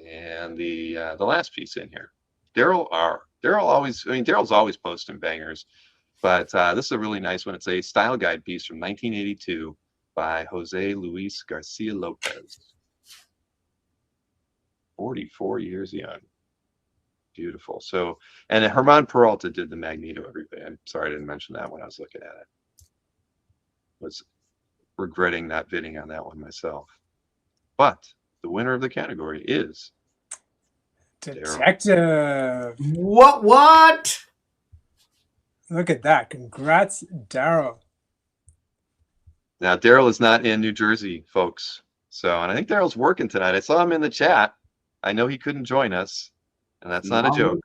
And the last piece in here, Daryl's always posting bangers, but this is a really nice one. It's a style guide piece from 1982 by Jose Luis Garcia Lopez. 44 years young. Beautiful. So, and Herman Peralta did the Magneto, everybody. I'm sorry I didn't mention that when I was looking at it. Was regretting not bidding on that one myself. But the winner of the category is Detective. What? Look at that. Congrats, Daryl. Now, Daryl is not in New Jersey, folks. So, and I think Daryl's working tonight. I saw him in the chat. I know he couldn't join us, and that's not a joke.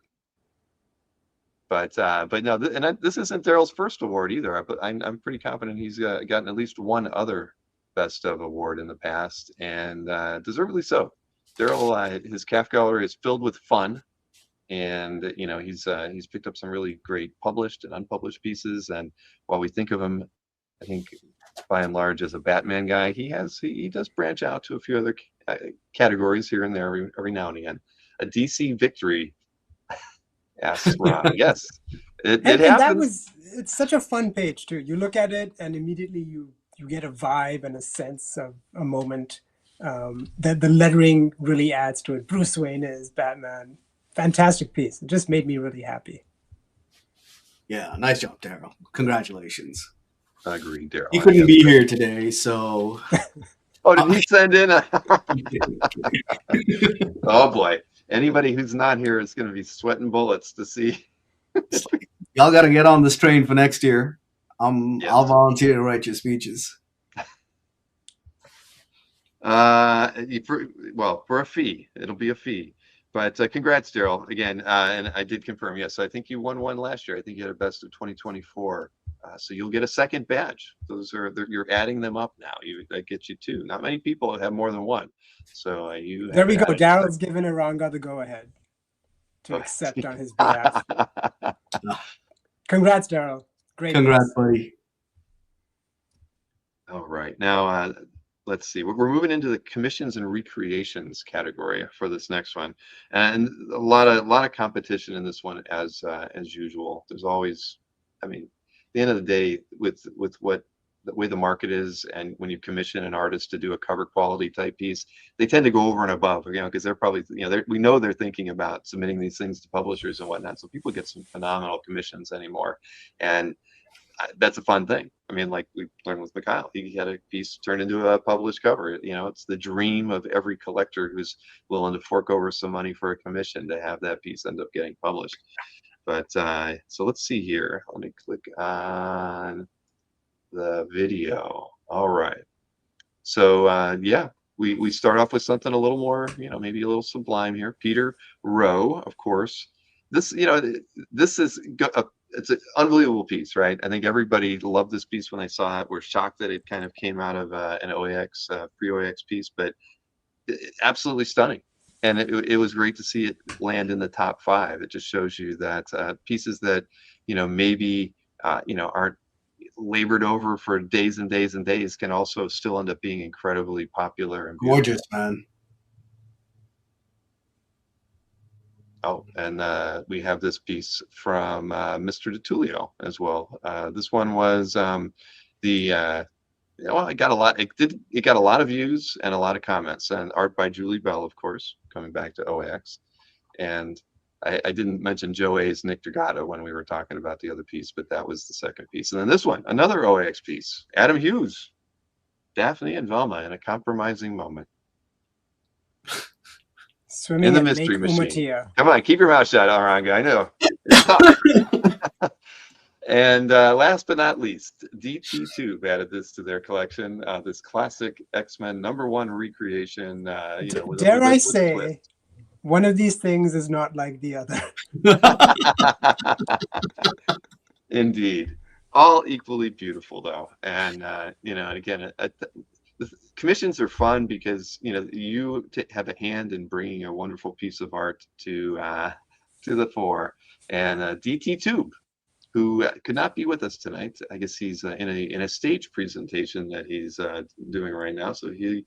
But no, this isn't Daryl's first award either. But I'm pretty confident he's gotten at least one other Best of award in the past, and deservedly so. Daryl, his CAF gallery is filled with fun, and he's picked up some really great published and unpublished pieces. And while we think of him, I think by and large as a Batman guy, he does branch out to a few other categories here and there every now and again. A DC victory, asks Ron. Yes, it happens. It's such a fun page too. You look at it and immediately you get a vibe and a sense of a moment. That the lettering really adds to it. Bruce Wayne is Batman. Fantastic piece. It just made me really happy. Yeah, nice job, Daryl. Congratulations. Agreed, Daryl. He couldn't be here today, so. Oh, did he send in a? Oh boy! Anybody who's not here is going to be sweating bullets to see. Y'all got to get on this train for next year. Yes. I'll volunteer to write your speeches. For a fee, it'll be a fee. But congrats, Daryl, again. And I did confirm, yes, I think you won one last year. I think you had a best of 2024. So you'll get a second badge. You're adding them up now. That gets you two. Not many people have more than one. So there we go. Daryl's given Aranga the go-ahead to accept on his behalf. Congrats, Daryl. Great. Congrats, buddy. All right. Now, let's see. We're moving into the commissions and recreations category for this next one, and a lot of competition in this one as usual. There's always, I mean, at the end of the day, with what the way the market is, and when you commission an artist to do a cover quality type piece, they tend to go over and above, because they're probably, we know they're thinking about submitting these things to publishers and whatnot. So people get some phenomenal commissions anymore, and that's a fun thing. I mean, like we learned with Mikhail, he had a piece turned into a published cover. It's the dream of every collector who's willing to fork over some money for a commission to have that piece end up getting published. But so let's see here. Let me click on the video. All right. So yeah, we start off with something a little more, maybe a little sublime here. Peter Rowe, of course. This is it's an unbelievable piece, right? I think everybody loved this piece when they saw it. We're shocked that it kind of came out of an OAX, pre-OAX piece, but absolutely stunning. And it was great to see it land in the top 5. It just shows you that pieces that, maybe, aren't labored over for days and days and days can also still end up being incredibly popular and beautiful. Gorgeous, man. Oh, and we have this piece from Mr. DiTullio as well. This one was it got a lot. It got a lot of views and a lot of comments, and art by Julie Bell, of course, coming back to OAX. And I didn't mention Joe A's Nick Dragato when we were talking about the other piece, but that was the second piece. And then this one, another OAX piece, Adam Hughes, Daphne and Velma in a compromising moment. Swimming in the mystery machine. Umatia. Come on, keep your mouth shut, Aranga. I know. It's tough. And last but not least, DT2 added this to their collection. This classic X-Men #1 recreation. Dare I say, one of these things is not like the other. Indeed, all equally beautiful though, and again, the commissions are fun because you have a hand in bringing a wonderful piece of art to the fore. And DT2, who could not be with us tonight, I guess he's in a stage presentation that he's doing right now. So he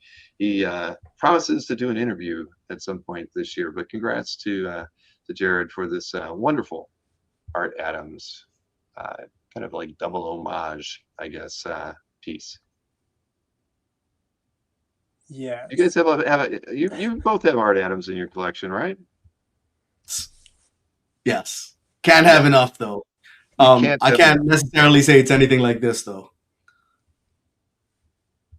promises to do an interview at some point this year. But congrats to Jared for this wonderful Art Adams kind of like double homage, I guess, piece. Yeah. You guys you both have Art Adams in your collection, right? Yes. Can't have enough though. I can't necessarily say it's anything like this though.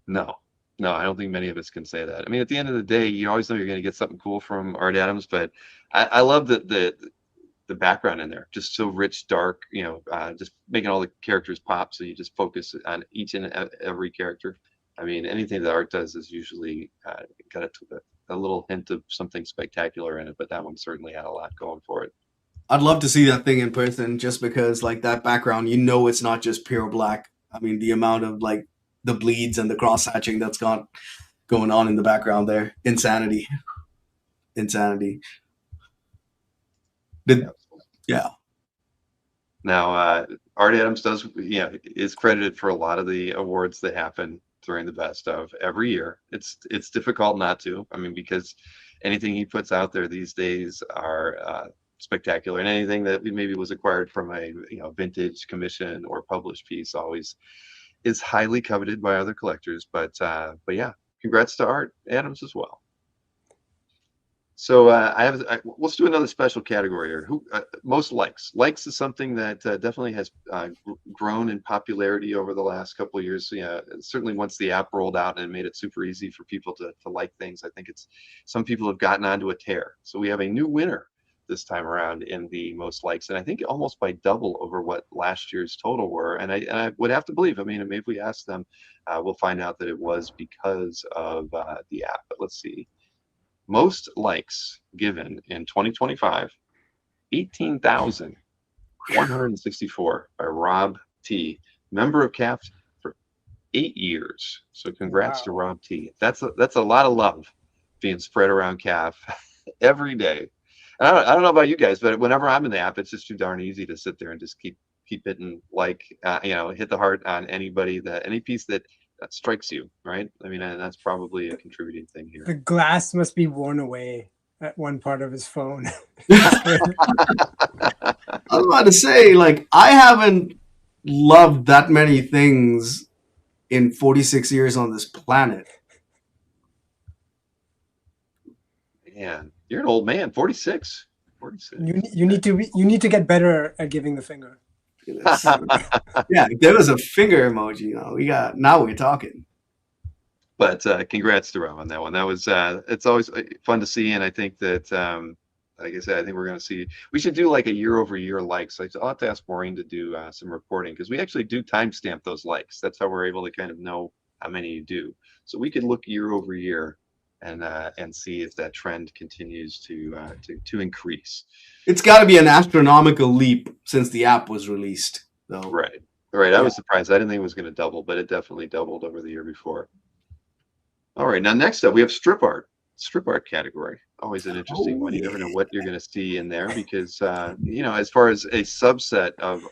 No, I don't think many of us can say that. I mean, at the end of the day, you always know you're going to get something cool from Art Adams, but I love that the background in there, just so rich, dark, just making all the characters pop. So you just focus on each and every character. I mean, anything that art does is usually got a little hint of something spectacular in it, but that one certainly had a lot going for it. I'd love to see that thing in person, just because like that background, you know, it's not just pure black. I mean, the amount of like the bleeds and the cross hatching that's going on in the background there, insanity. Yeah. Now, Art Adams is credited for a lot of the awards that happen during the best of every year. It's difficult not to. I mean, because anything he puts out there these days are spectacular, and anything that maybe was acquired from a vintage commission or published piece always is highly coveted by other collectors. But yeah, congrats to Art Adams as well. So let's do another special category here. Most likes. Likes is something that definitely has grown in popularity over the last couple of years. Yeah, certainly once the app rolled out and made it super easy for people to like things, I think some people have gotten onto a tear. So we have a new winner this time around in the most likes, and I think almost by double over what last year's total were. And I would have to believe. I mean, maybe if we ask them, we'll find out that it was because of the app. But let's see. Most likes given in 2025, 18,164 by Rob T, member of CAF for 8 years. So congrats to Rob T. That's a lot of love being spread around CAF every day. And I don't know about you guys, but whenever I'm in the app, it's just too darn easy to sit there and just keep hitting hit the heart on any piece that strikes you, right? I mean, and that's probably a contributing thing here. The glass must be worn away at one part of his phone. I was about to say, like, I haven't loved that many things in 46 years on this planet. Man, you're an old man. 46. You need to get better at giving the finger. Yeah, there was a finger emoji. Now we're talking. But congrats to Rob on that one. That was it's always fun to see, and I think that like I said, I think we're going to see. We should do like a year-over-year likes. I'll have to ask Maureen to do some reporting, because we actually do timestamp those likes. That's how we're able to kind of know how many you do. So we could look year-over-year and see if that trend continues to increase. It's got to be an astronomical leap since the app was released, though. Right. I was surprised. I didn't think it was going to double, but it definitely doubled over the year before. All right. Now, next up, we have strip art. Strip art category. Always an interesting one. You never know what you're going to see in there, because as far as a subset of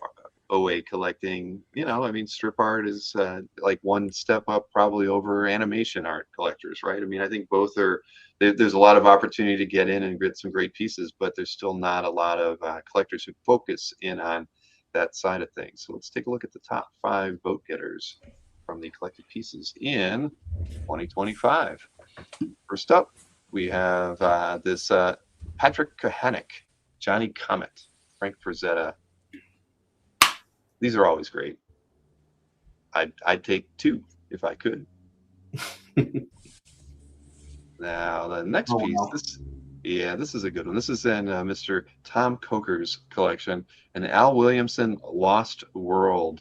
OA collecting, I mean, strip art is like one step up probably over animation art collectors, right? I mean, I think both there's a lot of opportunity to get in and get some great pieces, but there's still not a lot of collectors who focus in on that side of things. So let's take a look at the top 5 vote getters from the collected pieces in 2025. First up, we have this Patrick Kohanek, Johnny Comet, Frank Frazetta. These are always great. I'd take 2 if I could. Now the next piece, this is a good one. This is in Mr. Tom Coker's collection, an Al Williamson Lost World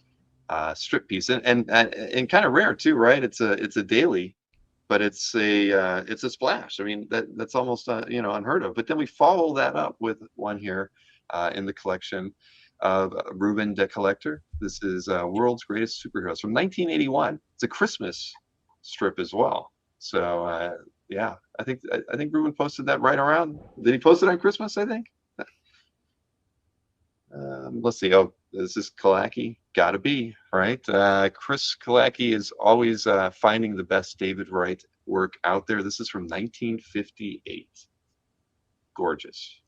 strip piece, and kind of rare too, right? It's a daily, but it's a splash. I mean, that's almost unheard of. But then we follow that up with one here in the collection of Ruben the Collector. This is World's Greatest Superheroes from 1981. It's a Christmas strip as well. So I think Ruben posted that right around. Did he post it on Christmas? I think. Let's see. Oh, this is Kalaki. Gotta be right. Chris Kalaki is always finding the best David Wright work out there. This is from 1958. Gorgeous.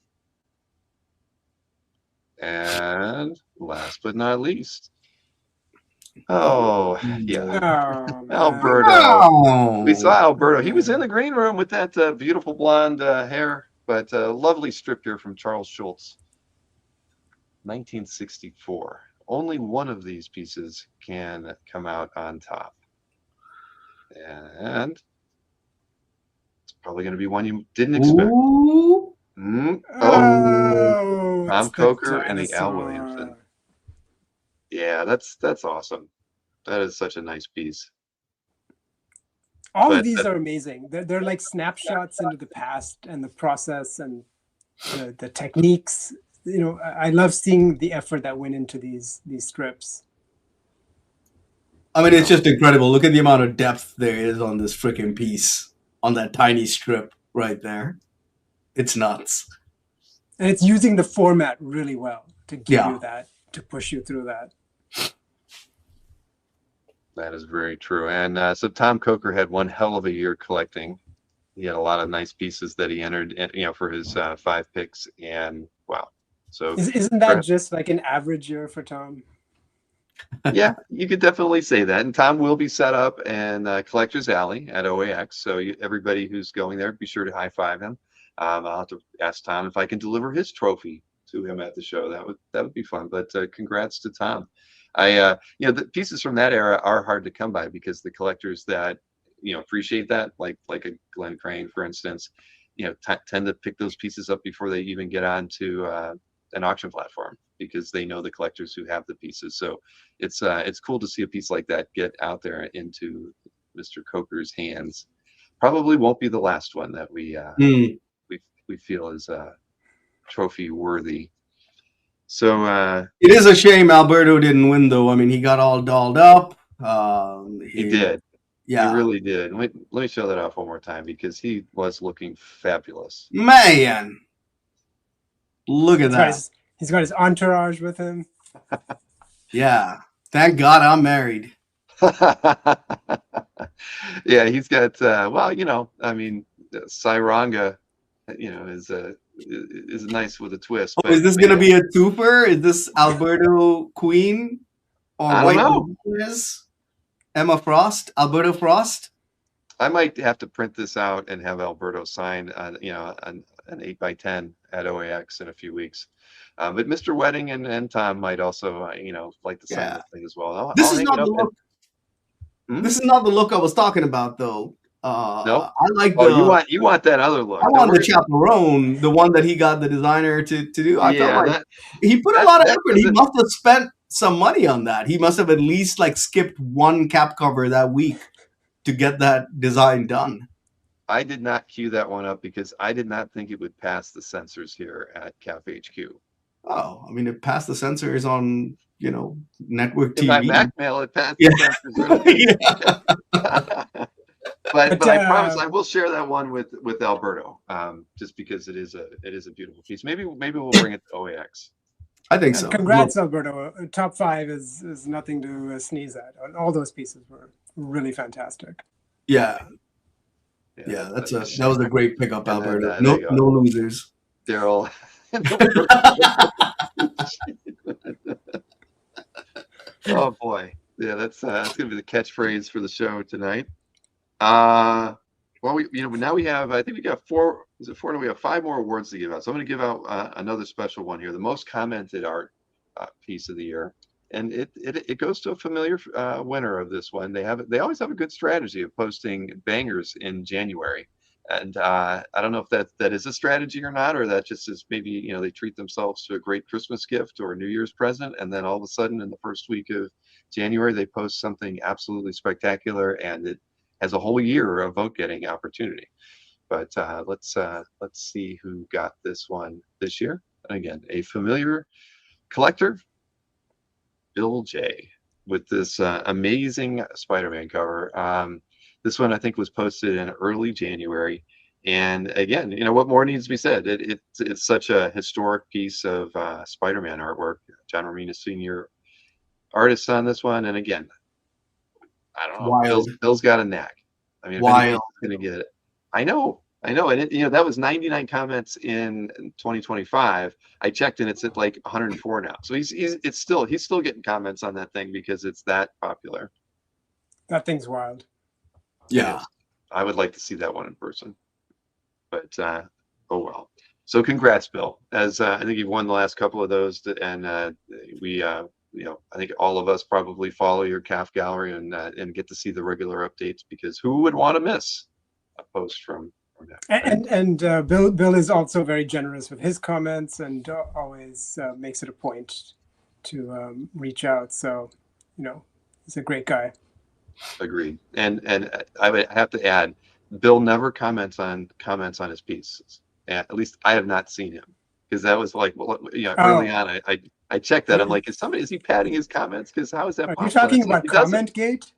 And last but not least, Alberto. Oh. We saw Alberto. He was in the green room with that beautiful blonde hair, but lovely strip here from Charles Schultz, 1964. Only one of these pieces can come out on top, and it's probably going to be one you didn't expect. Ooh. Oh, Tom it's the Coker and the Al Williamson. dinosaur. Yeah, that's awesome. That is such a nice piece. All of But these are amazing. They're like snapshots into the past and the process and the techniques. You know, I love seeing the effort that went into these strips. I mean, it's just incredible. Look at the amount of depth there is on this freaking piece, on that tiny strip right there. It's nuts. And it's using the format really well to give Yeah. you that, to push you through that. that is very true. And so Tom Coker had one hell of a year collecting. He had a lot of nice pieces that he entered, for his 5 picks. And wow, so Isn't that just like an average year for Tom? yeah, you could definitely say that. And Tom will be set up in Collector's Alley at OAX. So everybody who's going there, be sure to high five him. I'll have to ask Tom if I can deliver his trophy to him at the show. That would be fun. But congrats to Tom. The pieces from that era are hard to come by because the collectors that appreciate that, like a Glenn Crane, for instance, tend to pick those pieces up before they even get onto an auction platform because they know the collectors who have the pieces. So it's cool to see a piece like that get out there into Mr. Coker's hands. Probably won't be the last one that we feel is trophy worthy. So it is a shame Alberto didn't win, though. I mean, he got all dolled up. He did. Yeah, he really did. Let me show that off one more time because he was looking fabulous. Man, look at that. He's got his entourage with him. Yeah, thank God I'm married. Yeah, he's got I mean, Sairanga, is nice with a twist. Oh, But is this gonna be a twofer? Is this Alberto Queen or I White don't Lotus? Emma Frost, Alberto Frost? I might have to print this out and have Alberto sign an 8x10 at OAX in a few weeks. But Mr. Wedding and Tom might also like to sign the thing as well. This is not the look. This is not the look I was talking about, though. Nope. I like you want that other look. I want the chaperone, the one that he got the designer to do. I felt like he put a lot of effort. He must have spent some money on that. He must have at least skipped one cap cover that week to get that design done. I did not cue that one up because I did not think it would pass the censors here at CAF HQ. Oh, I mean, it passed the censors on, network TV. In my Mac mail, it passed the censors. But I promise I will share that one with Alberto, just because it is a beautiful piece. Maybe we'll bring it to OAX. I think so. Congrats, Alberto. Top 5 is nothing to sneeze at. All those pieces were really fantastic. Yeah, that was a great pickup, Alberto. No losers. Daryl. Oh boy, yeah, that's gonna be the catchphrase for the show tonight. Well, now we have, I think we got 4. Is it 4? No, we have 5 more awards to give out. So I'm going to give out another special one here, the most commented art piece of the year, and it goes to a familiar winner of this one. They always have a good strategy of posting bangers in January, and I don't know if that is a strategy or not, or that just is maybe they treat themselves to a great Christmas gift or a New Year's present, and then all of a sudden in the first week of January they post something absolutely spectacular, and it has a whole year of vote getting opportunity. But let's see who got this one this year. And again, a familiar collector, Bill J, with this amazing Spider-Man cover. This one I think was posted in early January. And again, what more needs to be said? It's such a historic piece of Spider-Man artwork. John Romita Sr. artist on this one. And again, I don't know. Bill's got a knack. I mean, if gonna get it. I know, and that was 99 comments in 2025. I checked, and it's at like 104 now. So he's still getting comments on that thing because it's that popular. That thing's wild. Yeah, I would like to see that one in person, but oh well. So congrats, Bill. As I think you've won the last couple of those, and we. I think all of us probably follow your CAF gallery and get to see the regular updates because who would want to miss a post from And Bill is also very generous with his comments and always makes it a point to reach out. So, he's a great guy. Agreed. And I would have to add, Bill never comments on his pieces. At least I have not seen him, because that was like, well, early on, I checked that. I'm like, is he padding his comments? Because how is that Are possible? you talking about comment gate?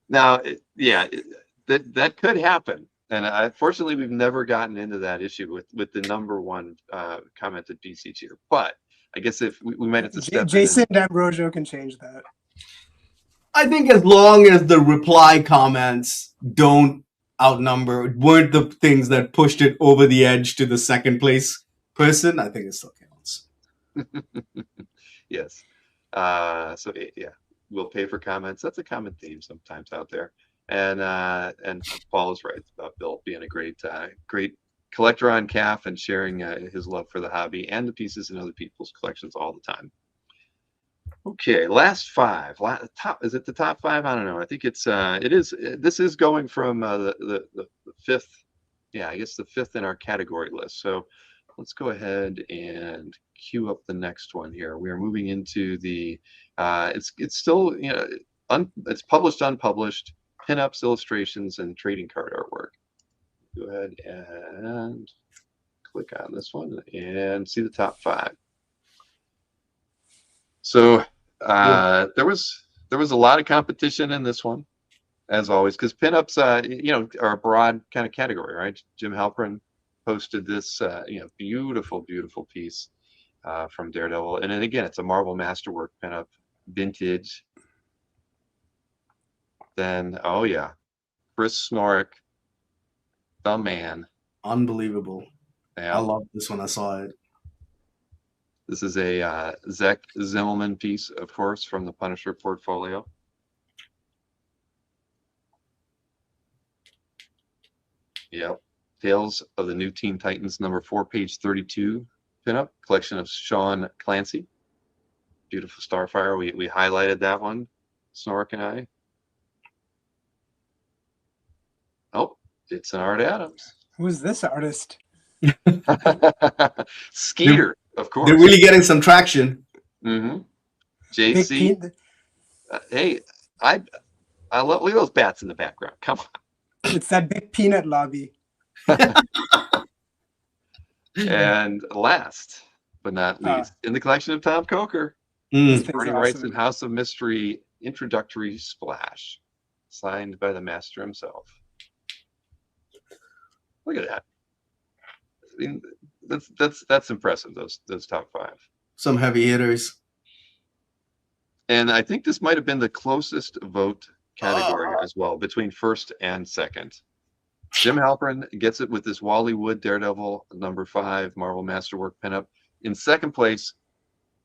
Now, that could happen. And fortunately, we've never gotten into that issue with the number one commented piece each year. But I guess if we might have to step Jason D'Ambrosio can change that. I think as long as the reply comments weren't the things that pushed it over the edge to the second place person, I think it still counts. Yes. So yeah, we'll pay for comments. That's a common theme sometimes out there. And Paul is right about Bill being a great collector on CAF and sharing his love for the hobby and the pieces in other people's collections all the time. Okay, last five. Is it the top five? I don't know. I think it is. This is going from the fifth. Yeah, I guess the fifth in our category list. So let's go ahead and queue up the next one here. We are moving into the. It's still it's published, unpublished, pinups, illustrations, and trading card artwork. Go ahead and click on this one and see the top five. So there was a lot of competition in this one, as always, because pinups, are a broad kind of category, right? Jim Halpern posted this, beautiful piece from Daredevil, and then again, it's a Marvel Masterwork pinup, vintage. Then, oh yeah, Chris Snorek, the man, unbelievable. Yeah. I love this when I saw it. This is a Zach Zimmelman piece, of course, from the Punisher portfolio. Yep. Tales of the New Teen Titans, number 4, page 32 pinup, collection of Sean Clancy. Beautiful Starfire. We highlighted that one, Snork and I. Oh, it's an Art Adams. Who's this artist? Skeeter, of course. They're really getting some traction. Mm-hmm. JC. Hey, I love, look at those bats in the background. Come on. It's that big peanut lobby. And last but not least, in the collection of Tom Coker, Bernie Wright's House of Mystery introductory splash, signed by the master himself. Look at that. I mean, that's impressive. Those top five. Some heavy hitters. And I think this might have been the closest vote category as well, between first and second. Jim Halpern gets it with this Wally Wood Daredevil number 5 Marvel Masterwork pinup. In second place,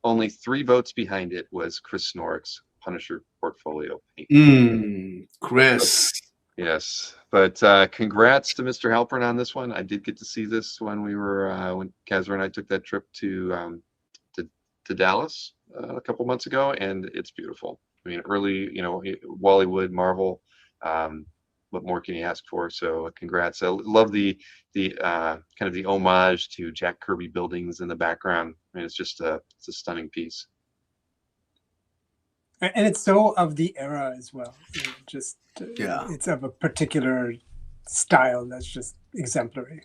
only 3 votes behind it, was Chris Snorek's Punisher portfolio paint. Chris. Yes, but congrats to Mr. Halpern on this one. I did get to see this when we were when Kazra and I took that trip to Dallas a couple months ago, and it's beautiful. I mean, early, Wally Wood, Marvel. What more can you ask for? So congrats. I love the kind of the homage to Jack Kirby buildings in the background. I mean, it's just it's a stunning piece. And it's so of the era as well. It's of a particular style that's just exemplary.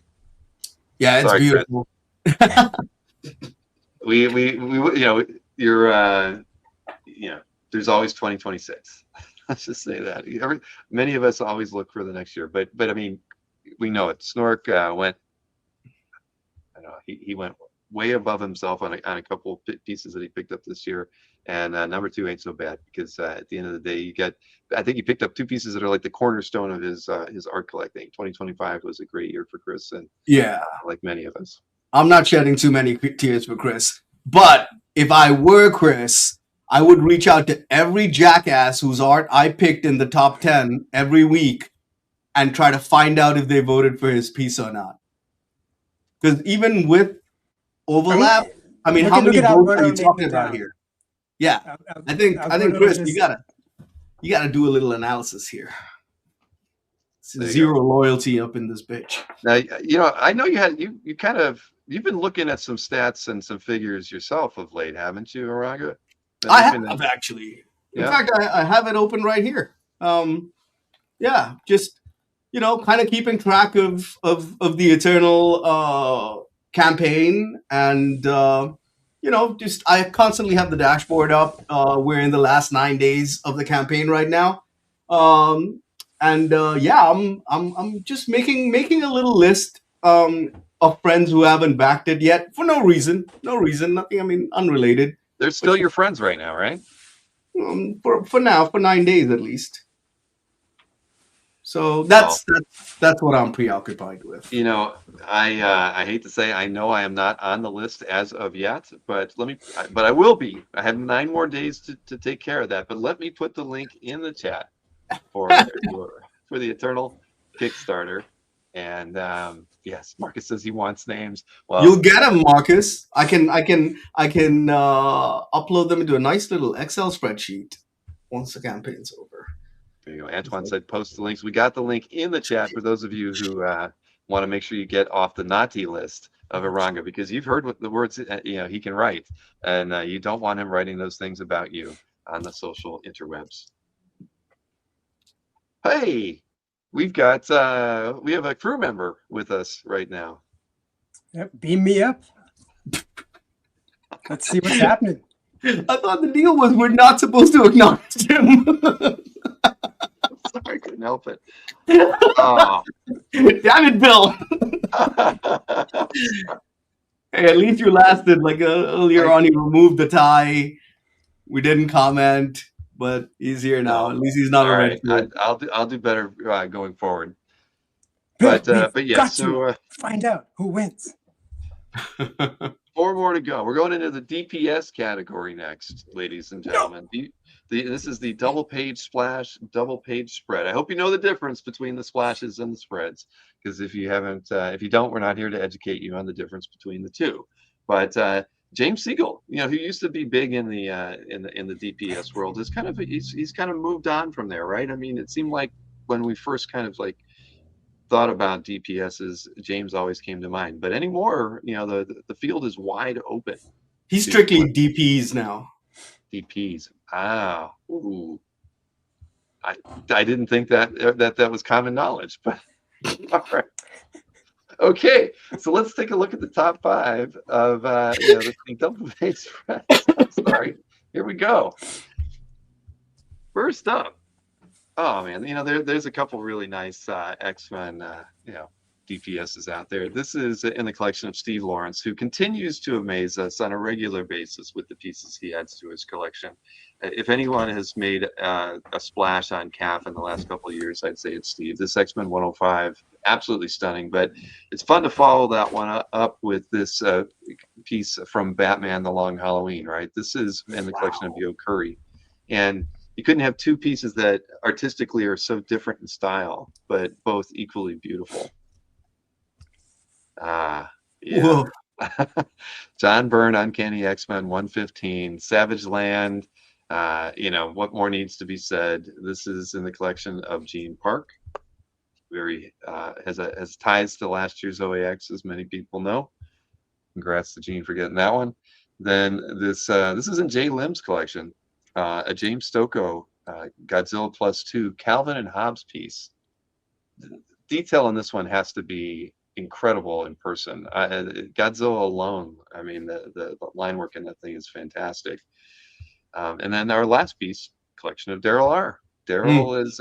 Yeah, it's beautiful. we you're there's always 2026. Let's just say that. Many of us always look for the next year, but I mean, we know it. Snork went. I don't know. He went way above himself on a couple of pieces that he picked up this year, and number 2 ain't so bad, because at the end of the day, I think he picked up 2 pieces that are like the cornerstone of his art collecting. 2025 was a great year for Chris, and like many of us. I'm not shedding too many tears for Chris, but if I were Chris, I would reach out to every jackass whose art I picked in the top 10 every week and try to find out if they voted for his piece or not. Because even with overlap, how many votes are you talking about here? Yeah, I think Chris, you gotta do a little analysis here. There you Zero loyalty up in this bitch. Now, you know, I know you've been looking at some stats and some figures yourself of late, haven't you, Araga? I have actually. In Yeah. fact, I have it open right here. Yeah, just kind of keeping track of the Eternal campaign, and just I constantly have the dashboard up. We're in the last 9 days of the campaign right now, and yeah, I'm just making a little list of friends who haven't backed it yet for no reason, nothing. I mean, unrelated. They're still your friends right now, right? For now, for 9 days at least. So that's what I'm preoccupied with. You know, I hate to say I know I am not on the list as of yet, but I will be. I have 9 more days to take care of that. But let me put the link in the chat for the Eternal Kickstarter. And yes, Marcus says he wants names. Well, you'll get them, Marcus. I can upload them into a nice little Excel spreadsheet once the campaign's over. There you go. Antoine said post the links. We got the link in the chat for those of you who want to make sure you get off the naughty list of Aranga, because you've heard what the words he can write, and you don't want him writing those things about you on the social interwebs. Hey, we have a crew member with us right now. Yep, beam me up. Let's see what's happening. I thought the deal was we're not supposed to acknowledge him. Sorry, I couldn't help it. Oh. Damn it, Bill. Hey, at least you lasted. Like earlier on, he removed the tie. We didn't comment, but he's here now. At least he's not all right. I'll do better going forward. Bill, But yeah, so find out who wins. 4 more to go. We're going into the DPS category next, ladies and gentlemen. This is the double page splash, double page spread. I hope you know the difference between the splashes and the spreads, because if you don't, we're not here to educate you on the difference between the two. But James Siegel, who used to be big in the DPS world, is he's kind of moved on from there, right? I mean, it seemed like when we first kind of thought about DPSs, James always came to mind. But anymore, the field is wide open. He's strictly DPs now. DPs. Ah, ooh. I didn't think that was common knowledge, but all right. Okay, so let's take a look at the top 5 of the double page spread. I'm sorry. Here we go. First up. Oh man, there's a couple really nice X-Men DPSs out there. This is in the collection of Steve Lawrence, who continues to amaze us on a regular basis with the pieces he adds to his collection. If anyone has made a splash on CAF in the last couple of years, I'd say it's Steve. This X-Men 105, absolutely stunning, but it's fun to follow that one up with this piece from Batman: The Long Halloween, right? This is in the collection of Yo Curry. And you couldn't have 2 pieces that artistically are so different in style, but both equally beautiful. Yeah. John Byrne, Uncanny X-Men 115, Savage Land. What more needs to be said? This is in the collection of Gene Park. Very has ties to last year's OAX, as many people know. Congrats to Gene for getting that one. Then this is in Jay Lim's collection. A James Stokoe Godzilla +2 Calvin and Hobbes piece. The detail on this one has to be incredible in person. Godzilla alone, I mean, the line work in that thing is fantastic. And then our last piece, collection of Daryl R. Daryl is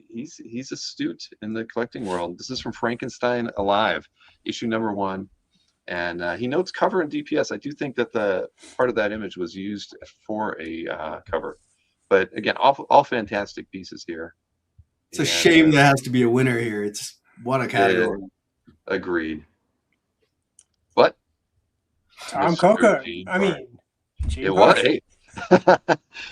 he's astute in the collecting world. This is from Frankenstein Alive, issue number 1. And he notes cover in DPS. I do think that the part of that image was used for a cover. But again, all fantastic pieces here. It's a shame there has to be a winner here. It's what a category. Agreed. But Tom Coker. I mean, it was. Hey.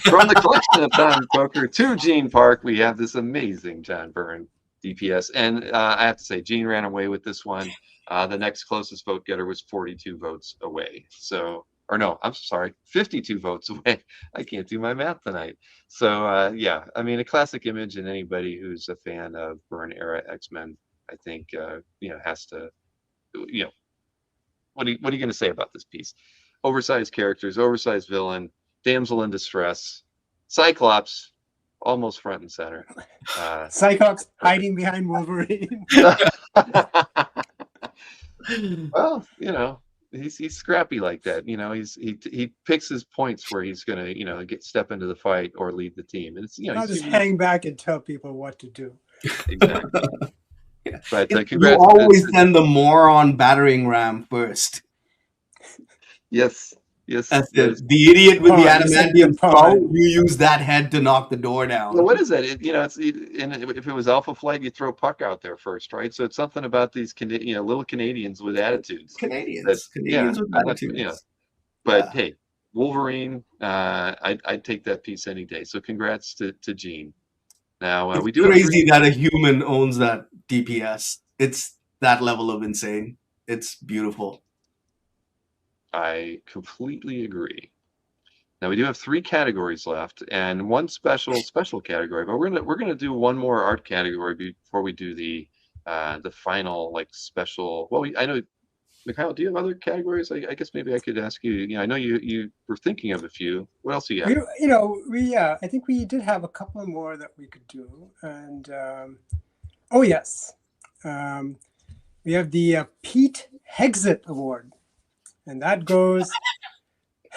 From the collection of Tom Coker to Gene Park, we have this amazing John Byrne DPS. And I have to say, Gene ran away with this one. The next closest vote getter was 42 votes away. So or no, I'm sorry, 52 votes away. I can't do my math tonight. So yeah, I mean, a classic image, and anybody who's a fan of Byrne era X-Men, I think has to, you know, what are you going to say about this piece? Oversized characters, oversized villain, damsel in distress, Cyclops, almost front and center. Cyclops hiding behind Wolverine. Well, he's scrappy like that. He picks his points where he's gonna step into the fight or lead the team. And it's Not just hang back and tell people what to do. Exactly. But you congrats. always send the moron battering ram first. Yes. That's the idiot with the adamantium skull. Pawn. You use that head to knock the door down. Well, what is that? If it was Alpha Flight, you throw Puck out there first, right? So it's something about these little Canadians with attitudes. Canadians with attitudes. But hey, Wolverine, I'd take that piece any day. So congrats to Gene. Now we do crazy that a human owns that DPS. It's that level of insane. It's beautiful. I completely agree. Now we do have 3 categories left, and one special category. But we're gonna do one more art category before we do the final special. Well, I know, Mikhail, do you have other categories? I guess maybe I could ask you. I know you were thinking of a few. What else do you have? I think we did have a couple more that we could do, and oh yes, we have the Pete Hexit Award. And that goes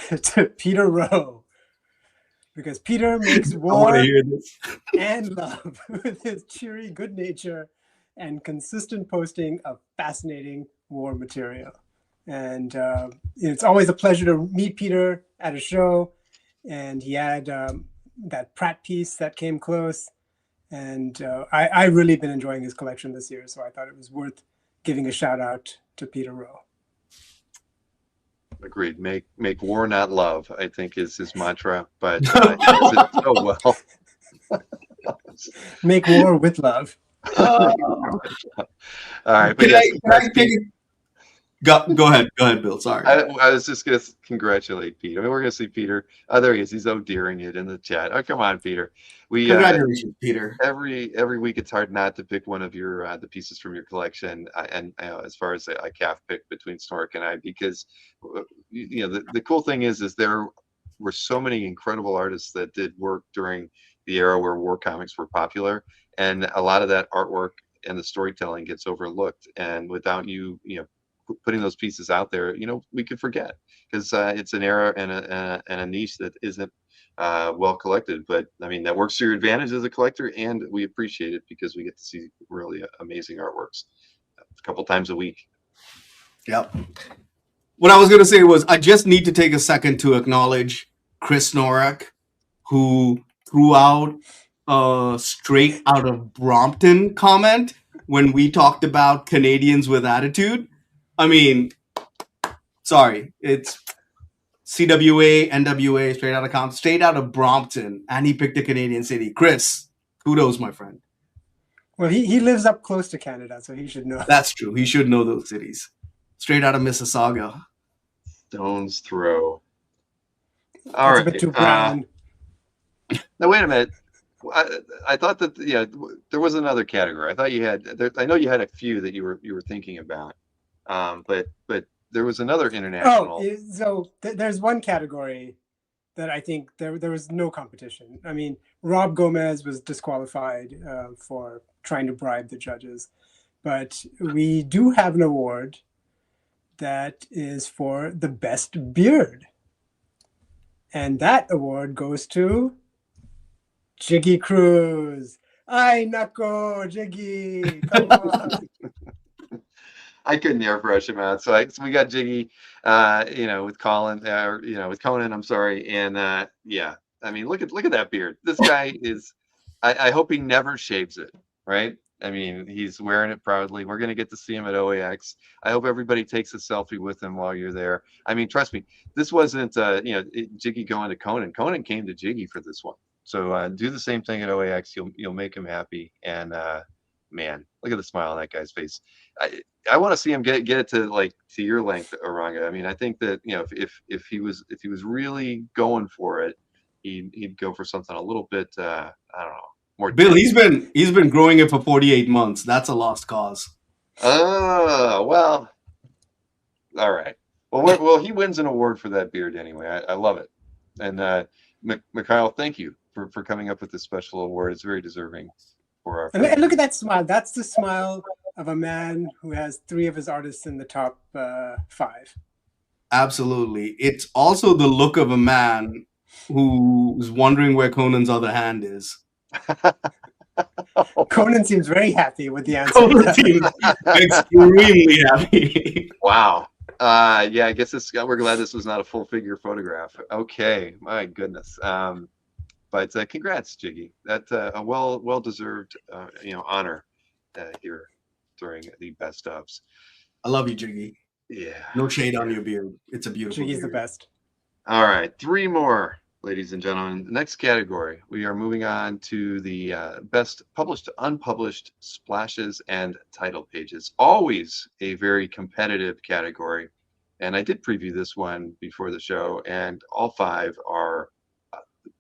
to Peter Rowe, because Peter makes war and love with his cheery good nature and consistent posting of fascinating war material. And it's always a pleasure to meet Peter at a show. And he had that Pratt piece that came close. And I really been enjoying his collection this year. So I thought it was worth giving a shout out to Peter Rowe. Agreed. Make war, not love, I think is his mantra, but he does it so well. Make war with love. All right, but Go ahead, Bill. Sorry. I was just going to congratulate Peter. I mean, we're going to see Peter. Oh, there he is. He's deering it in the chat. Oh, come on, Peter. Congratulations, Peter. Every week, it's hard not to pick one of your the pieces from your collection. And as far as a CAF pick between Snork and I, because the cool thing is there were so many incredible artists that did work during the era where war comics were popular, and a lot of that artwork and the storytelling gets overlooked. And without you putting those pieces out there, we could forget, because it's an era and a niche that isn't well collected. But I mean, that works to your advantage as a collector, and we appreciate it because we get to see really amazing artworks a couple times a week. Yep. What I was going to say was, I just need to take a second to acknowledge Chris Norak, who threw out a straight out of Brompton comment when we talked about Canadians with attitude. I mean, sorry, it's CWA, NWA, straight out of Brompton, and he picked a Canadian city. Chris, kudos, my friend. Well, he lives up close to Canada, so he should know. That's true. He should know those cities. Straight out of Mississauga. Stone's throw. All right. A bit too brown. Now, wait a minute. I thought that there was another category. I thought you had. I know you had a few that you were thinking about. But there was another international. Oh, so there's one category that I think there was no competition. I mean, Rob Gomez was disqualified for trying to bribe the judges, but we do have an award that is for the best beard, and that award goes to Jiggy Cruz. Ay, nako, Jiggy, come on. I couldn't airbrush him out, so we got Jiggy, with Colin, with Conan. I'm sorry, and yeah, I mean, look at that beard. This guy is. I hope he never shaves it. Right? I mean, he's wearing it proudly. We're gonna get to see him at OAX. I hope everybody takes a selfie with him while you're there. I mean, trust me, this wasn't Jiggy going to Conan. Conan came to Jiggy for this one. So do the same thing at OAX. You'll make him happy. And man, look at the smile on that guy's face. I want to see him get it to like to your length, Oranga. I mean, I think that if he was really going for it, he'd go for something a little bit I don't know, more. Bill, he's been growing it for 48 months. That's a lost cause. Oh well, all right. Well, he wins an award for that beard anyway. I love it, and Mikhail, thank you for coming up with this special award. It's very deserving for our. And look at that smile. That's the smile of a man who has 3 of his artists in the top 5. Absolutely. It's also the look of a man who's wondering where Conan's other hand is. Conan seems very happy with the answer. Conan seems extremely happy. Wow. Yeah, I guess we're glad this was not a full figure photograph. Okay, my goodness. But congrats, Jiggy. That's a well deserved honor here during the best ofs. I love you, Jiggy. Yeah. No shade on your beard. It's a beautiful Jiggy's beard. the best. All right, 3 more, ladies and gentlemen. The next category, we are moving on to the best published to unpublished splashes and title pages. Always a very competitive category. And I did preview this one before the show, and all 5 are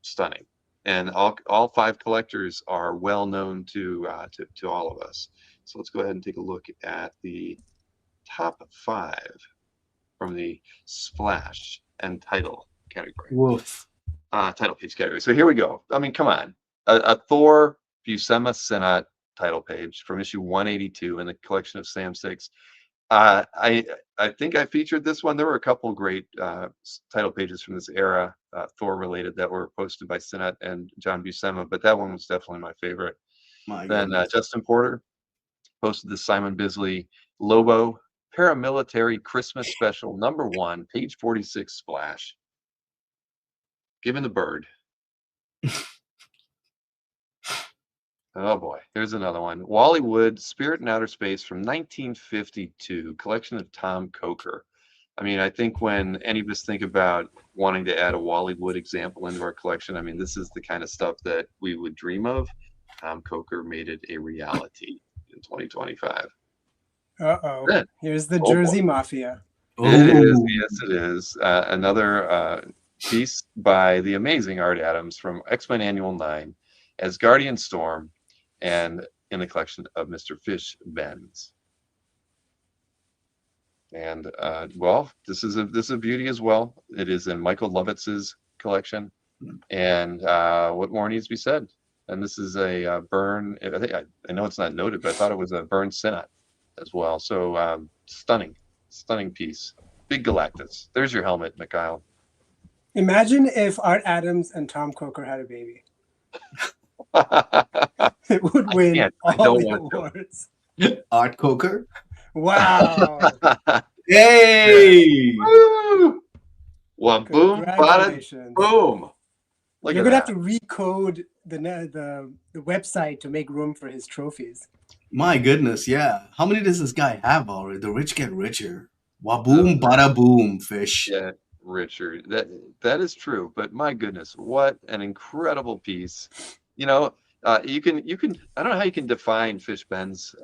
stunning. And all 5 collectors are well known to all of us. So let's go ahead and take a look at the top 5 from the splash and title category. Woof. Title page category. So here we go. I mean, come on. A Thor Buscema Senat title page from issue 182 in the collection of Sam 6. I think I featured this one. There were a couple great title pages from this era, Thor related, that were posted by Sinnott and John Buscema, but that one was definitely my favorite. Then Justin Porter posted the Simon Bisley Lobo Paramilitary Christmas Special #1, page 46 splash. Given the bird. Oh boy, here's another one. Wally Wood, Spirit in Outer Space from 1952, collection of Tom Coker. I mean, I think when any of us think about wanting to add a Wally Wood example into our collection, I mean, this is the kind of stuff that we would dream of. Tom Coker made it a reality in 2025. Uh-oh. Here's the Jersey Mafia. It is. Yes, it is. Another piece by the amazing Art Adams from X-Men Annual 9 as Guardian Storm, and in the collection of Mr. Fish Benz. And well, this is a beauty as well. It is in Michael Lovitz's collection, and what more needs to be said? And this is a Byrne. I know it's not noted, but I thought it was a Byrne Sinnott as well. So stunning piece. Big Galactus. There's your helmet, Mikhail. Imagine if Art Adams and Tom Coker had a baby. It would win all the awards. Art Coker. Wow. Hey. Woo! Well, boom, bada, boom. You're gonna have to recode the website to make room for his trophies. My goodness, yeah. How many does this guy have already? The rich get richer. Waboom, bada boom, Fish. Yeah, Richard. That is true. But my goodness, what an incredible piece. You can I don't know how you can define Fish Ben's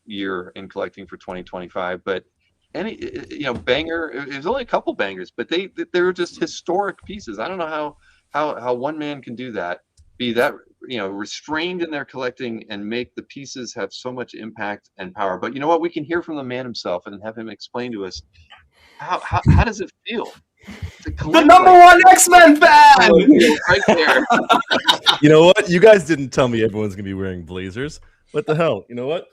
year in collecting for 2025, but banger. It was only a couple bangers, but they were just historic pieces. I don't know how one man can do that, be that restrained in their collecting and make the pieces have so much impact and power. But you know what? We can hear from the man himself and have him explain to us how does it feel? The #1 X-Men fan! Right there. You know what? You guys didn't tell me everyone's gonna be wearing blazers. What the hell? You know what?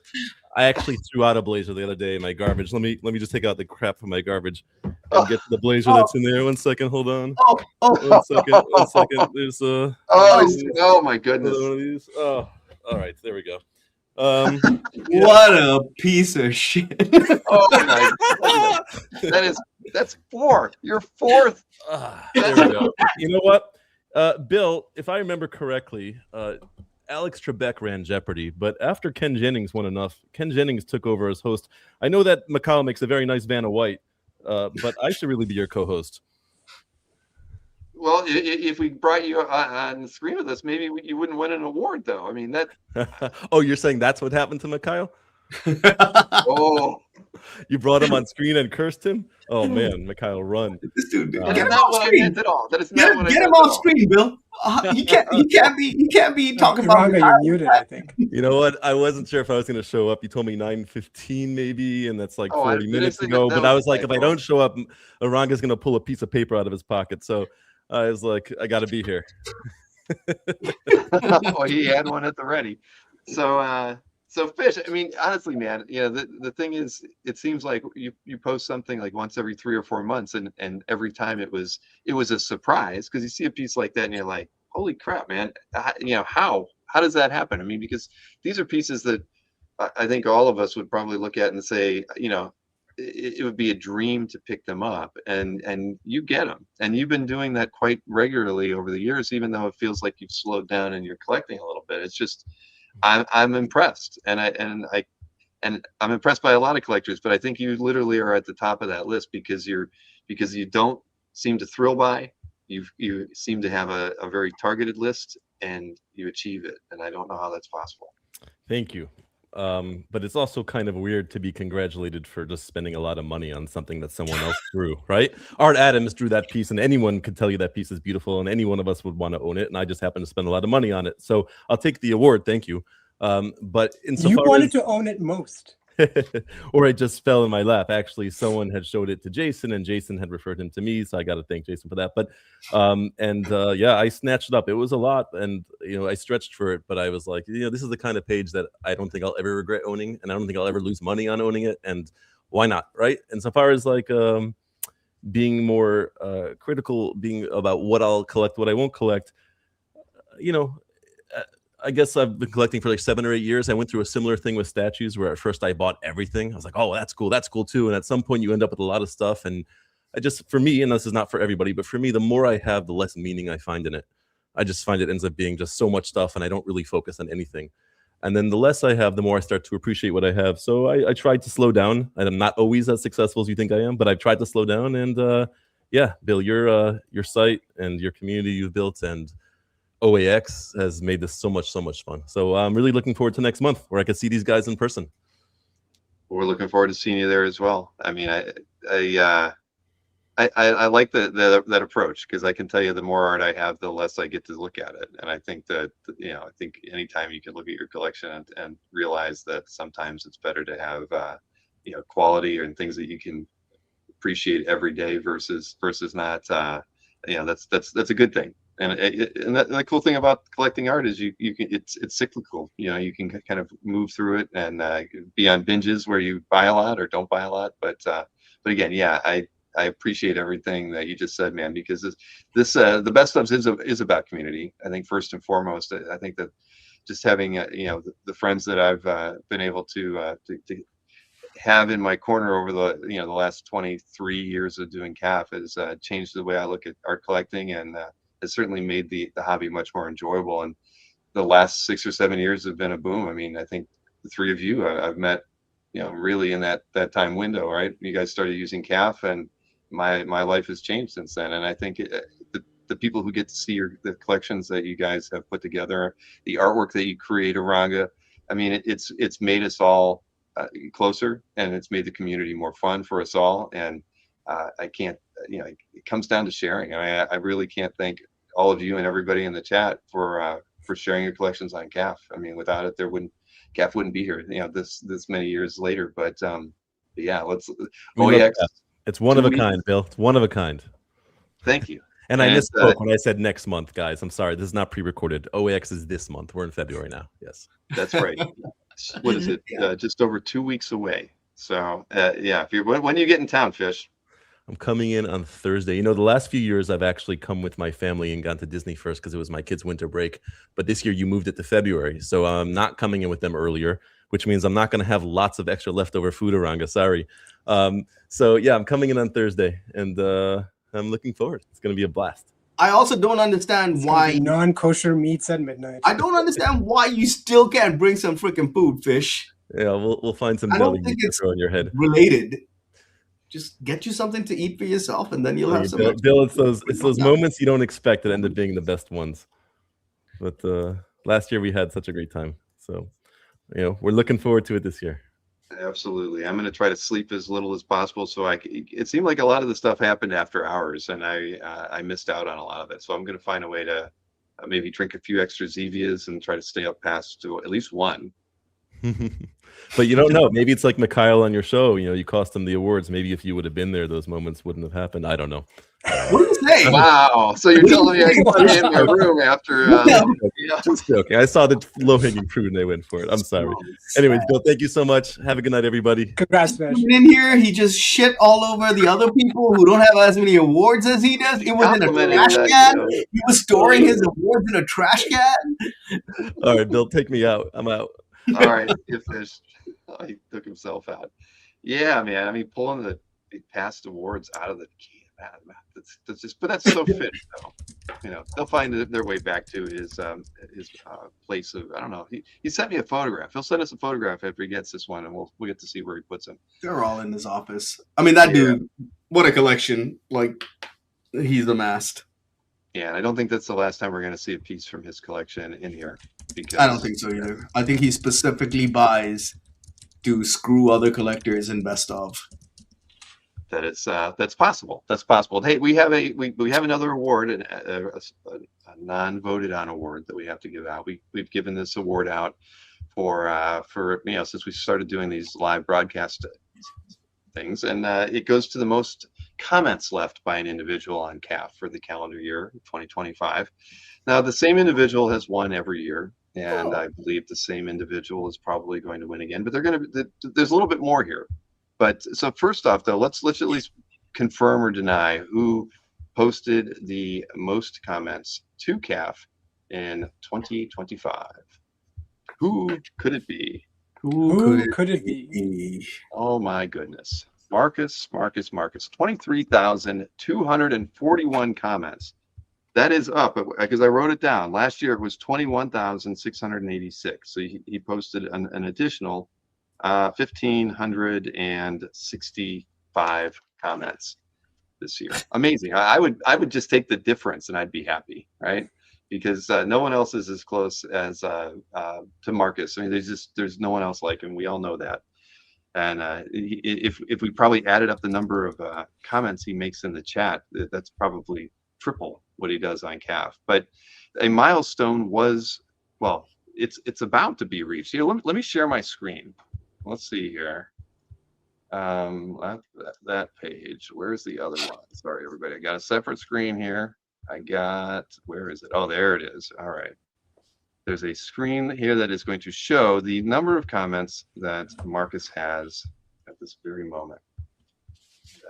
I actually threw out a blazer the other day in my garbage. Let me just take out the crap from my garbage and get the blazer that's in there. 1 second, hold on. 1 second. There's oh my goodness. One of these. Oh, all right, there we go. What a piece of shit. Oh my goodness. That's 4. You're 4th. There we go. You know what? Bill, if I remember correctly, Alex Trebek ran Jeopardy, but after Ken Jennings won enough, Ken Jennings took over as host. I know that Mikhail makes a very nice Vanna White, but I should really be your co-host. Well, if we brought you on the screen with us, maybe you wouldn't win an award, though. I mean, that. Oh, you're saying that's what happened to Mikhail? Oh, You brought him on screen and cursed him. Oh man, Mikhail, run! This dude, that get is him not off what I screen. meant at all. That is not what I Get him meant at off all. screen, Bill. He can't be talking about Ranga, you're muted, I think. You know what? I wasn't sure if I was going to show up. You told me 9:15 maybe, and that's like Oh, 40 did I minutes say ago. that But was I a was like, if I typo. don't show up, Aranga's going to pull a piece of paper out of his pocket. So I was like, I got to be here. Oh, he had one at the ready. So Fish, I mean, honestly, man, the thing is, it seems like you post something like once every 3 or 4 months, and every time it was a surprise, because you see a piece like that and you're like, holy crap, man, how does that happen? I mean, because these are pieces that I think all of us would probably look at and say, it would be a dream to pick them up, and you get them, and you've been doing that quite regularly over the years, even though it feels like you've slowed down and you're collecting a little bit. It's just I'm impressed, and I'm impressed by a lot of collectors, but I think you literally are at the top of that list because you don't seem to thrill by. You seem to have a very targeted list, and you achieve it, and I don't know how that's possible. Thank you. But it's also kind of weird to be congratulated for just spending a lot of money on something that someone else drew, right? Art Adams drew that piece, and anyone could tell you that piece is beautiful, and any one of us would want to own it. And I just happen to spend a lot of money on it, so I'll take the award. Thank you. But insofar You wanted as, to own it most. or it just fell in my lap. Actually, someone had showed it to Jason, and Jason had referred him to me, so I got to thank Jason for that. But yeah, I snatched it up. It was a lot, and I stretched for it, but I was like, this is the kind of page that I don't think I'll ever regret owning, and I don't think I'll ever lose money on owning it, and why not, right? And so far as like being more critical, being about what I'll collect, what I won't collect, I guess I've been collecting for like 7 or 8 years. I went through a similar thing with statues where at first I bought everything. I was like, oh, that's cool too. And at some point you end up with a lot of stuff. And for me, and this is not for everybody, but for me, the more I have, the less meaning I find in it. I just find it ends up being just so much stuff, and I don't really focus on anything. And then the less I have, the more I start to appreciate what I have. So I tried to slow down, and I'm not always as successful as you think I am, but I've tried to slow down. And yeah, Bill, your site and your community you've built and OAX has made this so much fun. So I'm really looking forward to next month where I can see these guys in person. We're looking forward to seeing you there as well. I mean, I like that approach, because I can tell you the more art I have, the less I get to look at it. And I think that I think anytime you can look at your collection and realize that sometimes it's better to have quality and things that you can appreciate every day versus not. That's a good thing. And the cool thing about collecting art is you can it's cyclical. You can kind of move through it and be on binges where you buy a lot or don't buy a lot. But again, yeah, I appreciate everything that you just said, man, because this the best stuff is about community. I think first and foremost, I think that just having the friends that I've been able to have in my corner over the last 23 years of doing CAF has changed the way I look at art collecting, and has certainly made the hobby much more enjoyable. And the last 6 or 7 years have been a boom. I mean, I think the three of you I've met, really in that time window, right? You guys started using CAF, and my life has changed since then. And I think the people who get to see the collections that you guys have put together, the artwork that you create, Aranga, I mean, it's made us all closer, and it's made the community more fun for us all. And I can't, it comes down to sharing. I really can't thank all of you and everybody in the chat for sharing your collections on CAF. I mean, without it, CAF wouldn't be here, this many years later. But yeah, OAX. It's one of a kind, Bill. It's one of a kind. Thank you. And I misspoke when I said next month, guys. I'm sorry. This is not pre-recorded. OAX is this month. We're in February now. Yes. That's right. What is it? Just over 2 weeks away. So yeah, when you get in town, Fish? I'm coming in on Thursday. The last few years I've actually come with my family and gone to Disney first because it was my kids' winter break. But this year you moved it to February. So I'm not coming in with them earlier, which means I'm not going to have lots of extra leftover food, Aranga. Sorry. So yeah, I'm coming in on Thursday, and I'm looking forward. It's going to be a blast. I also don't understand why non-kosher meats at midnight. I don't understand why you still can't bring some freaking food, Fish. Yeah, we'll find some I deli don't think meat to it's throw in your head. related. Just get you something to eat for yourself, and then you'll have some. Bill, it's those moments you don't expect that end up being the best ones. But last year we had such a great time, so we're looking forward to it this year. Absolutely. I'm going to try to sleep as little as possible. So it seemed like a lot of the stuff happened after hours, and I missed out on a lot of it. So I'm going to find a way to maybe drink a few extra Zevias and try to stay up past to at least one. But you don't know. Maybe it's like Mikhail on your show. You know, you cost him the awards. Maybe if you would have been there, those moments wouldn't have happened. I don't know. What do you say? Wow. So you're telling me I can stay in my room after? Just joking. I saw the low-hanging fruit and they went for it. I'm sorry. Anyways, Bill, thank you so much. Have a good night, everybody. Congrats, Fish. In here, he just shit all over the other people who don't have as many awards as he does. It was in a Complimented trash that, can. He was storing his awards in a trash can. All right, Bill, take me out. I'm out. All right, Fish. Oh, he took himself out. Yeah, man. I mean, pulling the past awards out of the key. That's just, but that's so fit, though. You know, they'll find their way back to his place of, I don't know. He sent me a photograph. He'll send us a photograph after he gets this one, and we'll get to see where he puts them. They're all in his office. I mean, that dude, what a collection. Like, he's amassed. Yeah, and I don't think that's the last time we're going to see a piece from his collection in here. Because I don't think so either. I think he specifically buys to screw other collectors in best of. That's possible. That's possible. Hey, we have another award, a non-voted on award that we have to give out. We've given this award out for since we started doing these live broadcast things, and it goes to the most comments left by an individual on CAF for the calendar year 2025. Now, the same individual has won every year, and I believe the same individual is probably going to win again. But there's a little bit more here. But so first off, though, let's at least confirm or deny who posted the most comments to CAF in 2025. Who could it be? Who could it be? Oh my goodness. Marcus. 23,241 comments. That is up because I wrote it down. Last year it was 21,686. So he posted an additional 1,565 comments this year. Amazing. I would just take the difference and I'd be happy, right? Because no one else is as close as to Marcus. I mean, there's no one else like him. We all know that. And if we probably added up the number of comments he makes in the chat, that's probably triple what he does on CAF. But a milestone was, well, it's about to be reached. You know, let me share my screen. Let's see here. That page. Where's the other one? Sorry, everybody. I got a separate screen here. Where is it? Oh, there it is. All right. There's a screen here that is going to show the number of comments that Marcus has at this very moment.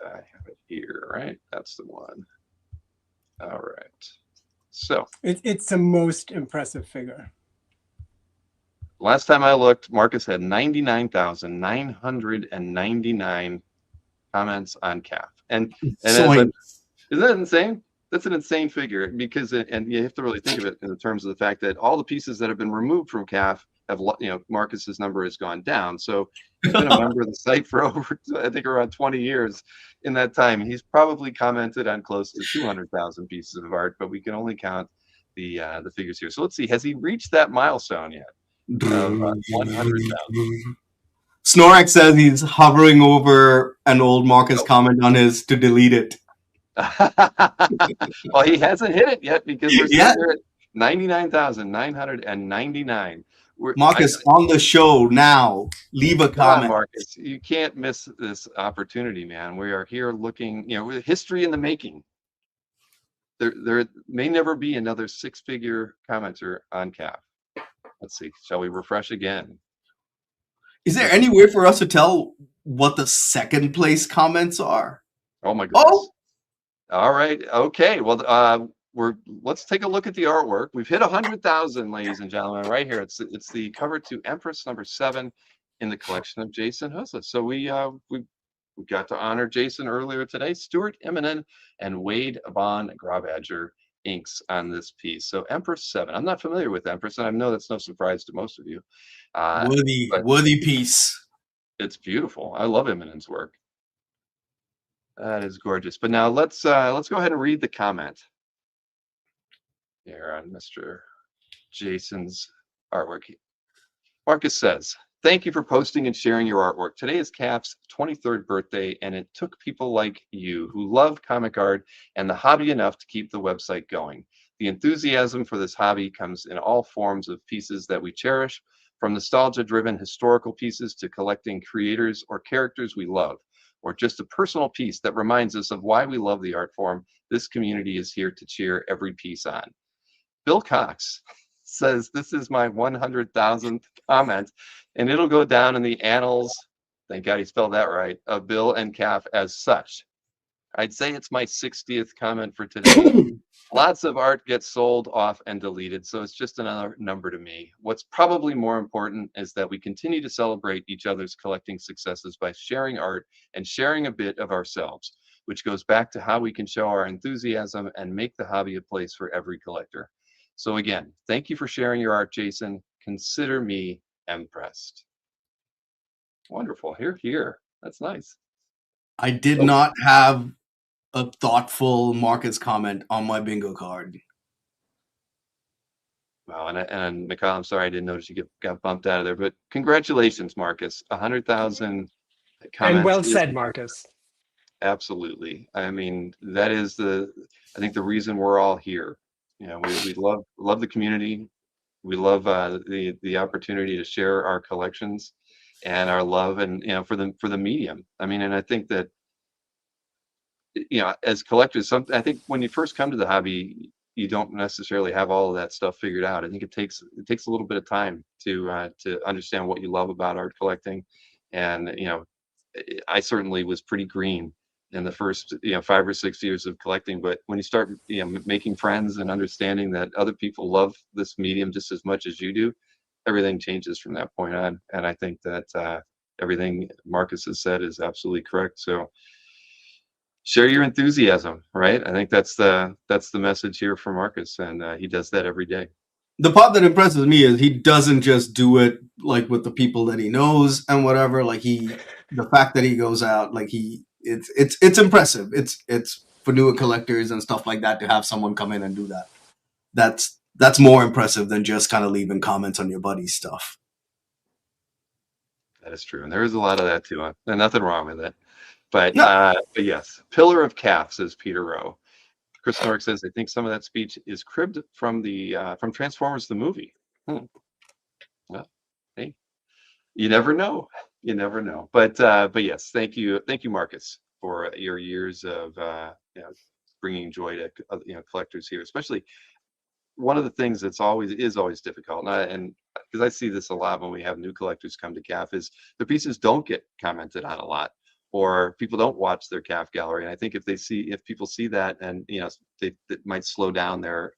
I have it here, right? That's the one. All right. So it's the most impressive figure. Last time I looked, Marcus had 99,999 comments on CAF. And isn't that insane? That's an insane figure because, and you have to really think of it in terms of the fact that all the pieces that have been removed from CAF have, Marcus's number has gone down. So he's been a member of the site for over, I think, around 20 years. In that time, he's probably commented on close to 200,000 pieces of art, but we can only count the figures here. So let's see, has he reached that milestone yet? 100,000. Snorax says he's hovering over an old Marcus comment on his to delete it. Well, he hasn't hit it yet because we're sitting there at 99,999. Marcus, on the show now, leave a comment. Marcus, you can't miss this opportunity, man. We are here looking, history in the making. There may never be another six-figure commenter on CAF. Let's see. Shall we refresh again? Is there any way for us to tell what the second place comments are? Oh my goodness. Oh! All right. Okay. Well, let's take a look at the artwork. We've hit 100,000, ladies and gentlemen, right here. It's the cover to Empress number 7 in the collection of Jason Husa. So we got to honor Jason earlier today. Stuart Immonen and Wade Bon Grabadger inks on this piece. So Empress 7. I'm not familiar with Empress, and I know that's no surprise to most of you. Worthy piece. It's beautiful. I love Immonen's work. That is gorgeous. But now let's go ahead and read the comment here on Mr. Jason's artwork. Marcus says, Thank you for posting and sharing your artwork. Today is CAF's 23rd birthday, and it took people like you who love comic art and the hobby enough to keep the website going. The enthusiasm for this hobby comes in all forms of pieces that we cherish, from nostalgia-driven historical pieces to collecting creators or characters we love, or just a personal piece that reminds us of why we love the art form. This community is here to cheer every piece on. Bill Cox says, "This is my 100,000th comment, and it'll go down in the annals," thank God he spelled that right, "of Bill and CAF as such." I'd say it's my 60th comment for today. Lots of art gets sold off and deleted, so it's just another number to me. What's probably more important is that we continue to celebrate each other's collecting successes by sharing art and sharing a bit of ourselves, which goes back to how we can show our enthusiasm and make the hobby a place for every collector. So again, thank you for sharing your art, Jason. Consider me impressed. Wonderful. Here. That's nice. I did not have a thoughtful Marcus comment on my bingo card. Wow, and Mikhail, I'm sorry I didn't notice you got bumped out of there, but congratulations, Marcus. 100,000 comments. And well said, Marcus. Absolutely. I mean, that is I think the reason we're all here. You know, we love the community. We love the opportunity to share our collections and our love, and for the medium. I mean, and I think that as collectors, I think when you first come to the hobby, you don't necessarily have all of that stuff figured out. I think it takes a little bit of time to understand what you love about art collecting, and I certainly was pretty green in the first 5 or 6 years of collecting, but when you start making friends and understanding that other people love this medium just as much as you do, everything changes from that point on. And I think that everything Marcus has said is absolutely correct. So share your enthusiasm, right? I think that's the message here for Marcus, and he does that every day. The part that impresses me is he doesn't just do it like with the people that he knows and whatever. Like the fact that he goes out, like it's impressive. It's for newer collectors and stuff like that to have someone come in and do that. That's more impressive than just kind of leaving comments on your buddy's stuff. That is true, and there is a lot of that too, and nothing wrong with it. But No. but yes, pillar of CAF, says Peter Rowe. Chris Norrick says, "I think some of that speech is cribbed from from Transformers the movie." Well, hey, you never know. You never know. But yes, thank you, Marcus, for your years of bringing joy to collectors here. Especially one of the things that's always difficult, and because I see this a lot when we have new collectors come to CAF, is the pieces don't get commented on a lot, or people don't watch their CAF gallery. And I think if people see that, and it might slow down the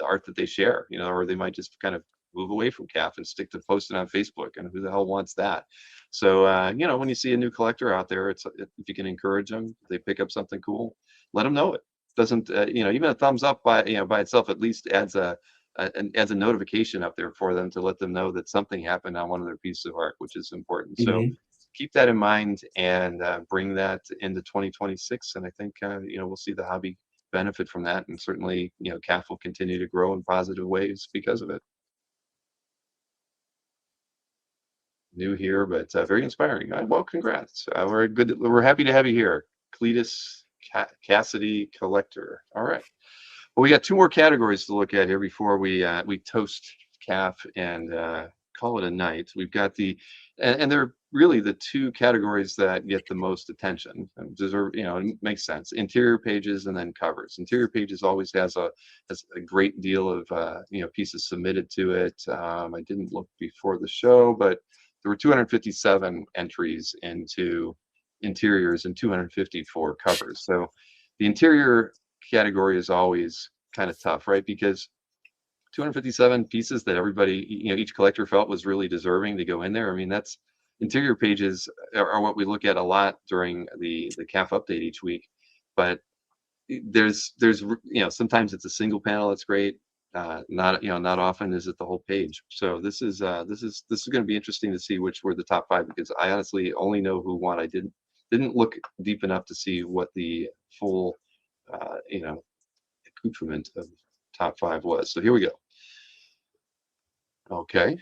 art that they share, or they might just kind of move away from CAF and stick to posting on Facebook. And who the hell wants that? So when you see a new collector out there, if you can encourage them, if they pick up something cool, let them know it. Doesn't even a thumbs up by itself at least adds a notification up there for them to let them know that something happened on one of their pieces of art, which is important. So keep that in mind and bring that into 2026. And I think we'll see the hobby benefit from that, and certainly CAF will continue to grow in positive ways because of it. New here, but very inspiring. Well, congrats. We're happy to have you here, Cletus Cassidy Collector. All right. Well, we got 2 more categories to look at here before we toast CAF and call it a night. We've got and they're really the 2 categories that get the most attention and deserve, it makes sense. Interior pages and then covers. Interior pages always has a great deal of pieces submitted to it. I didn't look before the show, but there were 257 entries into interiors and 254 covers. So the interior category is always kind of tough, right? Because 257 pieces that everybody, each collector felt was really deserving to go in there. I mean, that's interior pages are what we look at a lot during the CAF update each week. But there's sometimes it's a single panel that's great. Not often is it the whole page. So this is going to be interesting to see which were the top 5, because I honestly only know who won. I didn't look deep enough to see what the full accoutrement of top 5 was. So here we go. Okay,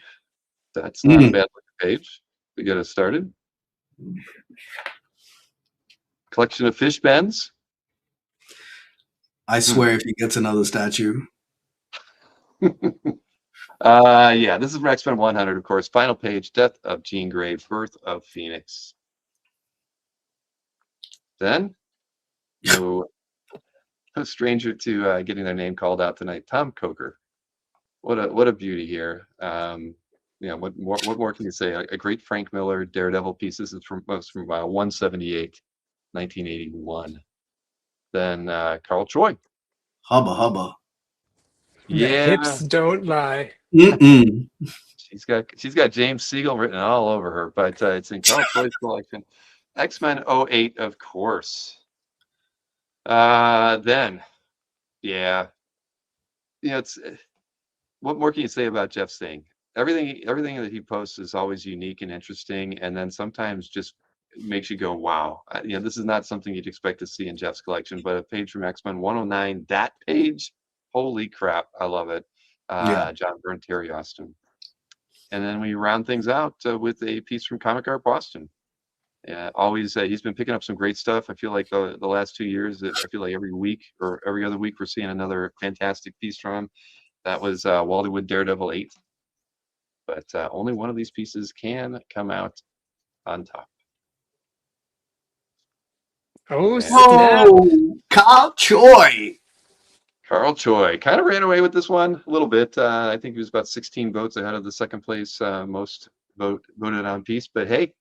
that's not a bad page to get us started. Collection of fish bends. I swear, if he gets another statue. Yeah, this is from X-Men 100, of course. Final page, Death of Jean Grey, Birth of Phoenix. Then, no stranger to getting their name called out tonight, Tom Coker. What a beauty here. What more can you say? A great Frank Miller Daredevil piece. This is from 178, 1981. Then Carl Choi. Hubba hubba. The Yeah, hips don't lie. Mm-mm. she's got James Siegel written all over her, but it's in Carl Choi's collection. X-Men 08, of course. Then, yeah, it's what more can you say about Jeff Sting? Everything that he posts is always unique and interesting, and then sometimes just makes you go, "Wow!" This is not something you'd expect to see in Jeff's collection, but a page from X-Men 109, that page, holy crap, I love it. Yeah. John Byrne, Terry Austin, and then we round things out with a piece from Comic Art Boston. Always, he's been picking up some great stuff. I feel like the last 2 years, I feel like every week or every other week, we're seeing another fantastic piece from him. That was Wallywood Daredevil 8. But only one of these pieces can come out on top. Oh, And snap. Whoa, Carl Choi. Carl Choi kind of ran away with this one a little bit. I think he was about 16 votes ahead of the second place most voted on piece. But hey,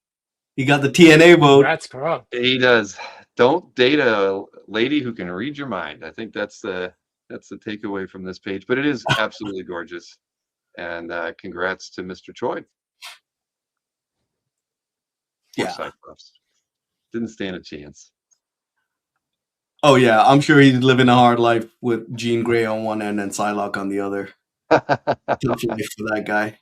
He got the TNA vote. Congrats, Carl. he does. Don't date a lady who can read your mind. I think that's the takeaway from this page. But it is absolutely gorgeous. And congrats to Mr. Choi. Poor Yeah. Cyclops. Didn't stand a chance. Oh yeah, I'm sure he's living a hard life with Jean Grey on one end and Psylocke on the other. Tough life for that guy.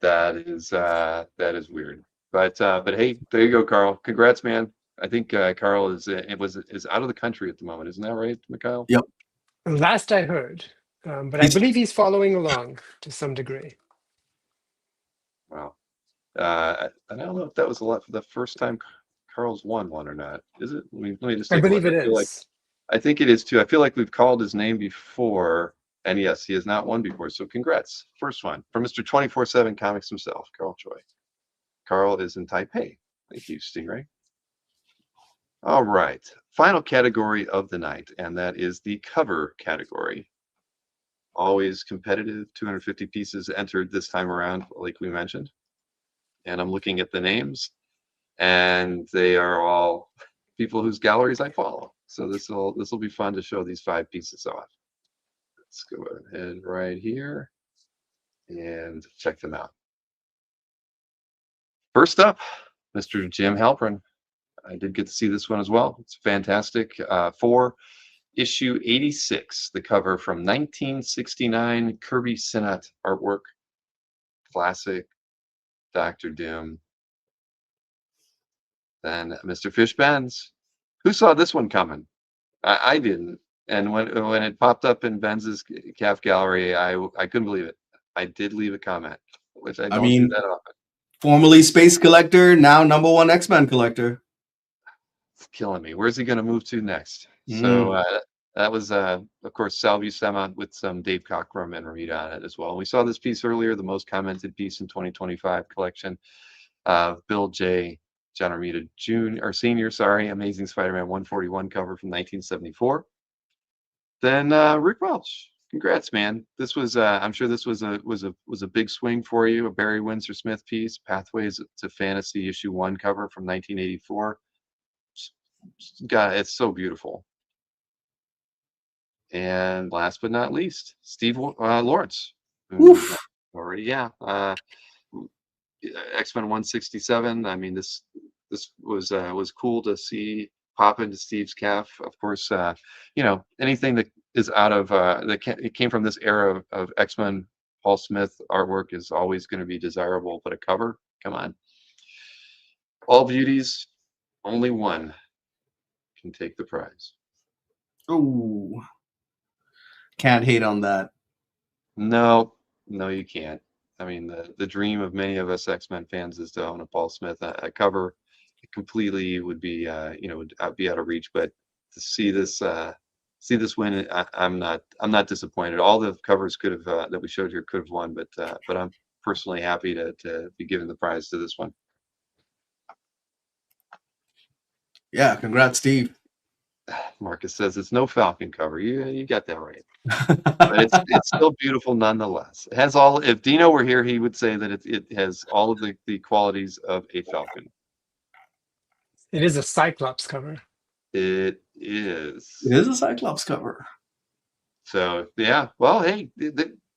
That is weird. But hey, there you go, Carl. Congrats, man. I think Carl is out of the country at the moment, isn't that right, Mikhail? Yep. Last I heard. But I believe he's following along to some degree. Wow. I don't know if that was the first time Carl's won one or not. Is it? Let me just I take a believe look. it is. I think it is too. I feel like we've called his name before, and yes, he has not won before. So congrats. First one from Mr. 24/7 Comics himself, Carl Choi. Carl is in Taipei. Thank you, Stingray. All right. Final category of the night, and that is the cover category. Always competitive, 250 pieces entered this time around, like we mentioned. And I'm looking at the names, and they are all people whose galleries I follow. So this will be fun to show these 5 pieces off. Let's go ahead right here and check them out. First up, Mr. Jim Halpern. I did get to see this one as well. It's fantastic. For issue 86, the cover from 1969, Kirby Sinnott artwork. Classic Dr. Doom. Then Mr. Fish Benz. Who saw this one coming? I didn't. And when it popped up in Benz's CAF gallery, I couldn't believe it. I did leave a comment, which I don't do that often. Formerly Space Collector, now #1 X-Men collector. It's killing me. Where's he going to move to next? So that was, of course, Sal Buscema with some Dave Cockrum and Ramita on it as well. And we saw this piece earlier, the most commented piece in 2025 collection of Bill J. John Romita Senior, Amazing Spider-Man 141 cover from 1974. Then Rick Welch. Congrats, man. This was I'm sure this was a big swing for you. A Barry Windsor Smith piece, Pathways to Fantasy issue 1 cover from 1984. God, it's so beautiful. And last but not least, Steve Lawrence. Already, yeah. X-Men 167. I mean, this was cool to see pop into Steve's CAF. Of course, anything that is out of it came from this era of X-Men Paul Smith artwork is always going to be desirable. But a cover, come on. All beauties, only one can take the prize. Oh, can't hate on that. No, you can't. I mean, the dream of many of us X-Men fans is to own a Paul Smith cover. It completely would be, would be out of reach. But to see this win, I'm not disappointed. All the covers could have that we showed here could have won, but I'm personally happy to be given the prize to this one. Yeah, congrats, Steve. Marcus says it's no Falcon cover. You got that right. But it's still beautiful nonetheless. It has all. If Dino were here, he would say that it has all of the qualities of a Falcon. It is a Cyclops cover. It is. It is a Cyclops cover. So yeah, well, hey,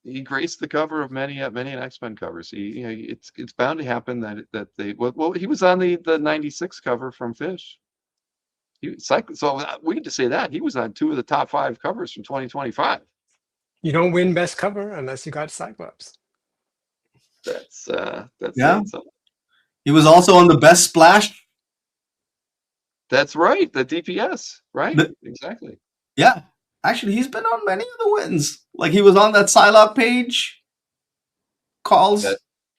he graced the cover of many an X-Men covers. It's bound to happen that they well he was on the '96 cover from Fish. So we get to say that he was on 2 of the top 5 covers from 2025. You don't win best cover unless you got Cyclops. That's Yeah. so. He was also on the best splash. That's right, the DPS, right? Exactly. Yeah, actually, he's been on many of the wins. Like he was on that Psylocke page. Calls.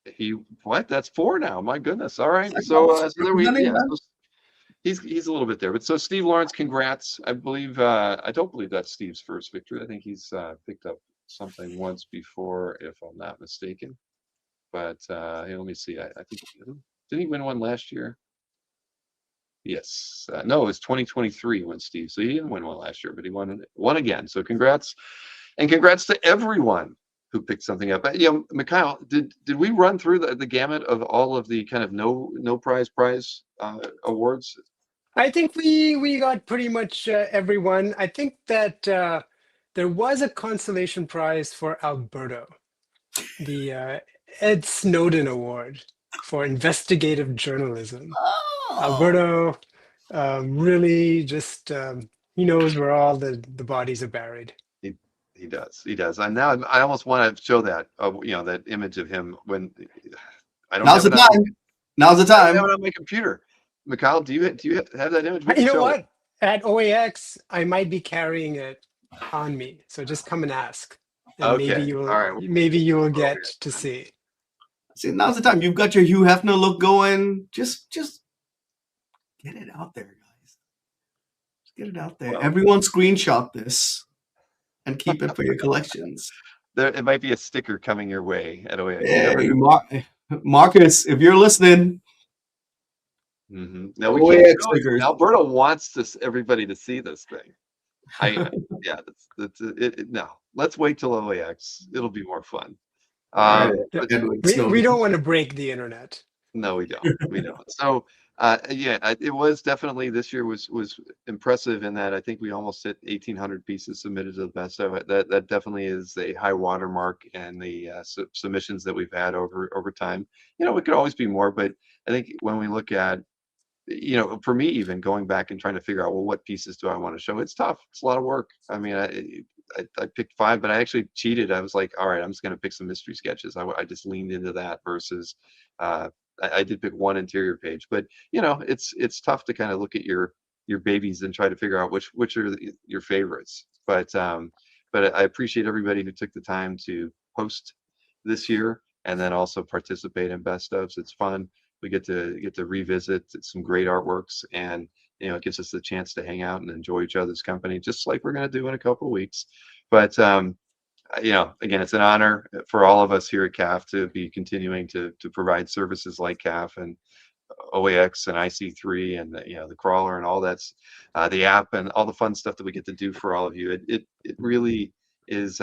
That's 4 now. My goodness. All right. Cyclops So there we representing yeah. them. So he's a little bit there, but so Steve Lawrence, congrats. I believe I don't believe that's Steve's first victory. I think he's picked up something once before, if I'm not mistaken. But hey, let me see. I think didn't he win one last year? Yes. No, it was 2023 when Steve. So he didn't win one last year, but he won again. So congrats, and congrats to everyone who picked something up. Mikhail, did we run through the gamut of all of the kind of no prize awards? I think we got pretty much everyone. I think that there was a consolation prize for Alberto, the Ed Snowden Award for investigative journalism. Oh. Alberto really just he knows where all the bodies are buried. He does. And now I almost want to show that that image of him when I don't. Now's the time. Now's the I time. have it on my computer. Mikhail, do you have that image? You know what? At OAX, I might be carrying it on me. So just come and ask. And Okay. maybe you will get to see. See, now's the time. You've got your Hugh Hefner look going. Just get it out there, guys. Just get it out there. Well, everyone screenshot this and keep it for your collections. It might be a sticker coming your way at OAX. Hey, Marcus, if you're listening. Mm-hmm. Now we can't show it. Alberto wants everybody to see this thing. No, let's wait till OAX. It'll be more fun. We don't want to break the internet. No, we don't. So it was definitely, this year was impressive in that I think we almost hit 1,800 pieces submitted to the best of it. That definitely is a high watermark, and the submissions that we've had over time. It could always be more, but I think when we look at, for me, even going back and trying to figure out, well, what pieces do I want to show? It's tough. It's a lot of work. I mean, I picked 5, but I actually cheated. I was like, all right, I'm just going to pick some mystery sketches. I just leaned into that versus I did pick 1 interior page, but it's tough to kind of look at your babies and try to figure out which are your favorites. But I appreciate everybody who took the time to post this year and then also participate in best ofs. It's fun. We get to revisit some great artworks, and it gives us the chance to hang out and enjoy each other's company, just like we're going to do in a couple of weeks. But again, it's an honor for all of us here at CAF to be continuing to provide services like CAF and OAX and IC3 and the crawler and all that's the app and all the fun stuff that we get to do for all of you. It really is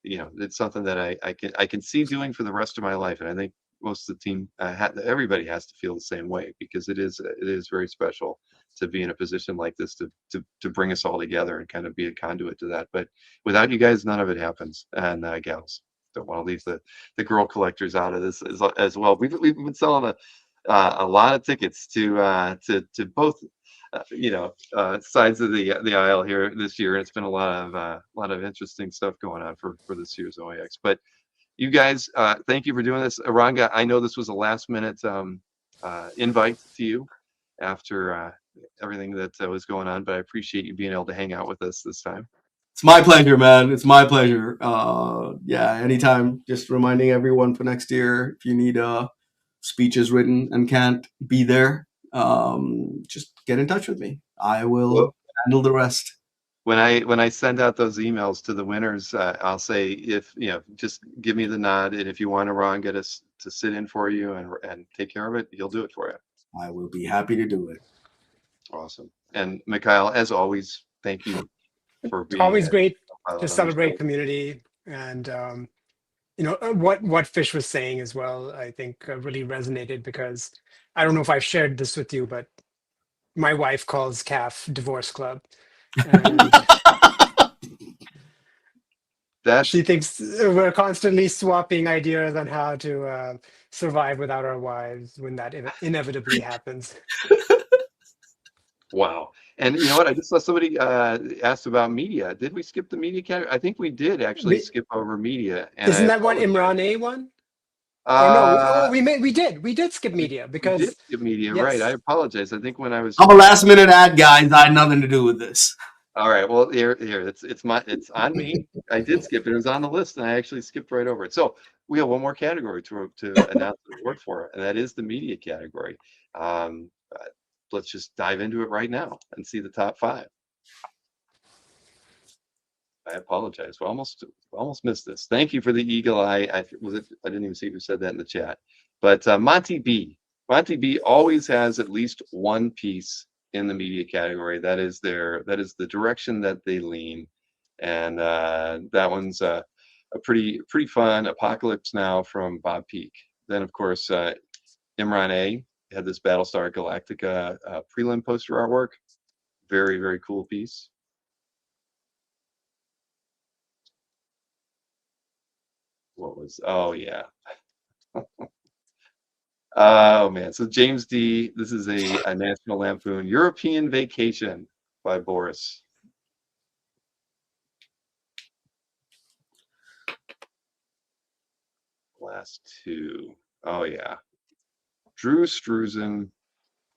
it's something that I can see doing for the rest of my life, and I think most of the team, everybody has to feel the same way, because it is very special to be in a position like this to bring us all together and kind of be a conduit to that. But without you guys, none of it happens. And gals, don't want to leave the girl collectors out of this as well. We've been selling a lot of tickets to both sides of the aisle here this year. It's been a lot of interesting stuff going on for this year's OAX. But you guys, thank you for doing this. Ranga, I know this was a last minute invite to you after everything that was going on, but I appreciate you being able to hang out with us this time. It's my pleasure, man. It's my pleasure. Yeah, anytime. Just reminding everyone for next year, if you need speeches written and can't be there, just get in touch with me. I will Well, handle the rest. when I send out those emails to the winners, I'll say, if just give me the nod, and if you want to, Ron, get us to sit in for you and take care of it, he'll do it for you. I will be happy to do it. Awesome. And Mikhail, as always, thank you for It's being always great pilot to on the celebrate show. community, and what Fish was saying as well, I think really resonated, because I don't know if I've shared this with you, but my wife calls CAF Divorce Club, and That's she thinks we're constantly swapping ideas on how to survive without our wives when that inevitably happens. wow. And you know what? I just saw somebody asked about media. Did we skip the media category? I think we did actually We, skip over media, and I isn't that what apologize. Imran A one? Or no? Uh, Oh, we did skip media we did because skip media, right? I yes. apologize. I think when I was I'm a last minute ad, guys. I had nothing to do with this. all right. Well, here, it's on me. I did skip it. It was on the list, and I actually skipped right over it. So we have one more category to announce the award for, and that is the media category. Um, uh, let's just dive into it right now and see the top 5. I apologize. We almost missed this. Thank you for the eagle eye. I didn't even see who said that in the chat. But Monty B. Monty B always has at least one piece in the media category. That is the direction that they lean, and that one's a pretty fun Apocalypse Now from Bob Peak. Then of course Imran A had this Battlestar Galactica prelim poster artwork. Very, very cool piece. Oh yeah. Oh man. So James D, this is a National Lampoon European Vacation by Boris. Last 2. Oh yeah. Drew Struzan,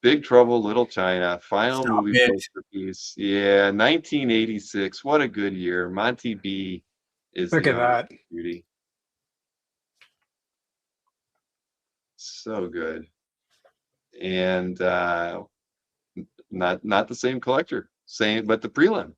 Big Trouble, Little China, final Stop movie it. poster piece. Yeah, 1986. What a good year. Monty B is Look the at owner that. of Beauty. So good. And not the same collector, same, but the prelim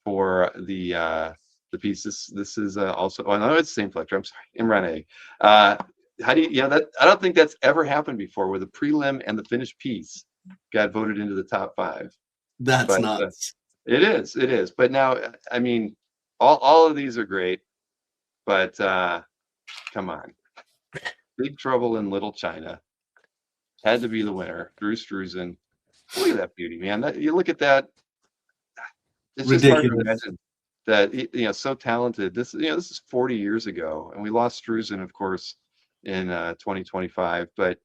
for the piece. This is also, oh no, it's the same collector. I'm sorry, Imran A. How do you, that, I don't think that's ever happened before, where the prelim and the finished piece got voted into the top 5. That's But nuts. it is. But now, I mean, all of these are great, but come on, Big Trouble in Little China had to be the winner. Drew Struzan. Look at that beauty, man. You look at that. It's just hard to Ridiculous. imagine that, so talented. This is 40 years ago, and we lost Struzan, of course, in 2025. But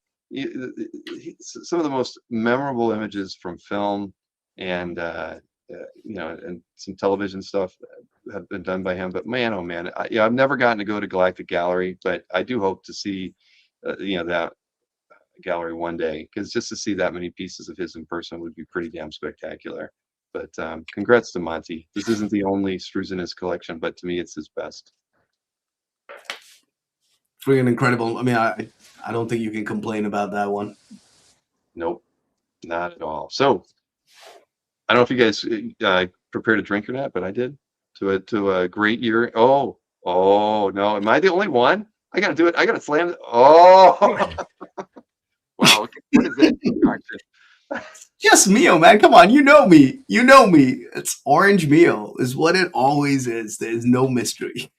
some of the most memorable images from film and and some television stuff have been done by him. But man, oh man, I've never gotten to go to Galactic Gallery, but I do hope to see that gallery one day, because just to see that many pieces of his in person would be pretty damn spectacular. But congrats to Monty. This isn't the only Struz in his collection, but to me, it's his best. Freaking incredible. I mean, I don't think you can complain about that one. Nope, not at all. So I don't know if you guys prepared a drink or not, but I did to a great year. Oh no, am I the only one? I gotta do it. I gotta slam it. Oh wow, what is that concoction? Just Mio, man. Come on, you know me. You know me. It's orange Mio is what it always is. There's no mystery.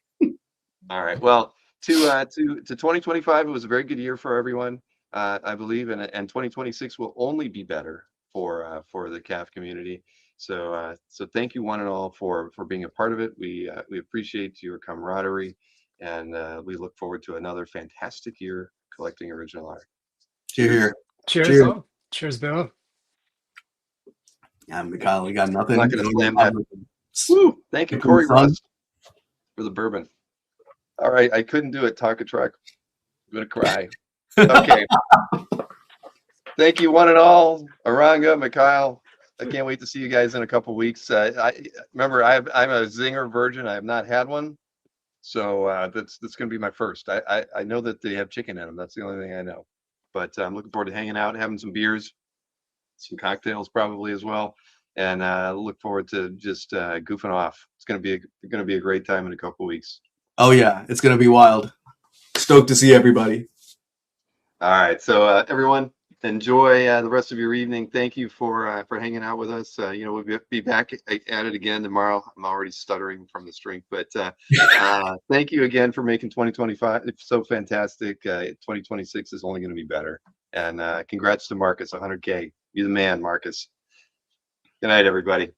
All right. Well, to 2025, it was a very good year for everyone, I believe, and 2026 will only be better for the CAF community. So thank you one and all for being a part of it. We appreciate your camaraderie, and we look forward to another fantastic year collecting original art. Cheers. Cheers. Oh, cheers, Bill. Yeah, Mikhail, we got nothing. I'm not going to slam that. Woo! Thank you, Corey Rust, for the bourbon. All right, I couldn't do it. Taco truck. I'm gonna cry. Okay. Thank you, one and all. Aranga, Mikhail. I can't wait to see you guys in a couple weeks. I remember I'm a Zinger virgin. I have not had one, so that's going to be my first. I know that they have chicken in them. That's the only thing I know. But I'm looking forward to hanging out, having some beers, some cocktails probably as well, and look forward to just goofing off. It's going to be a great time in a couple weeks. Oh yeah, it's gonna be wild. Stoked to see everybody. All right, so everyone, enjoy the rest of your evening. Thank you for hanging out with us. We'll be back at it again tomorrow. I'm already stuttering from the drink, but thank you again for making 2025 so fantastic. 2026 is only going to be better. And congrats to Marcus, 100K. You're the man, Marcus. Good night, everybody.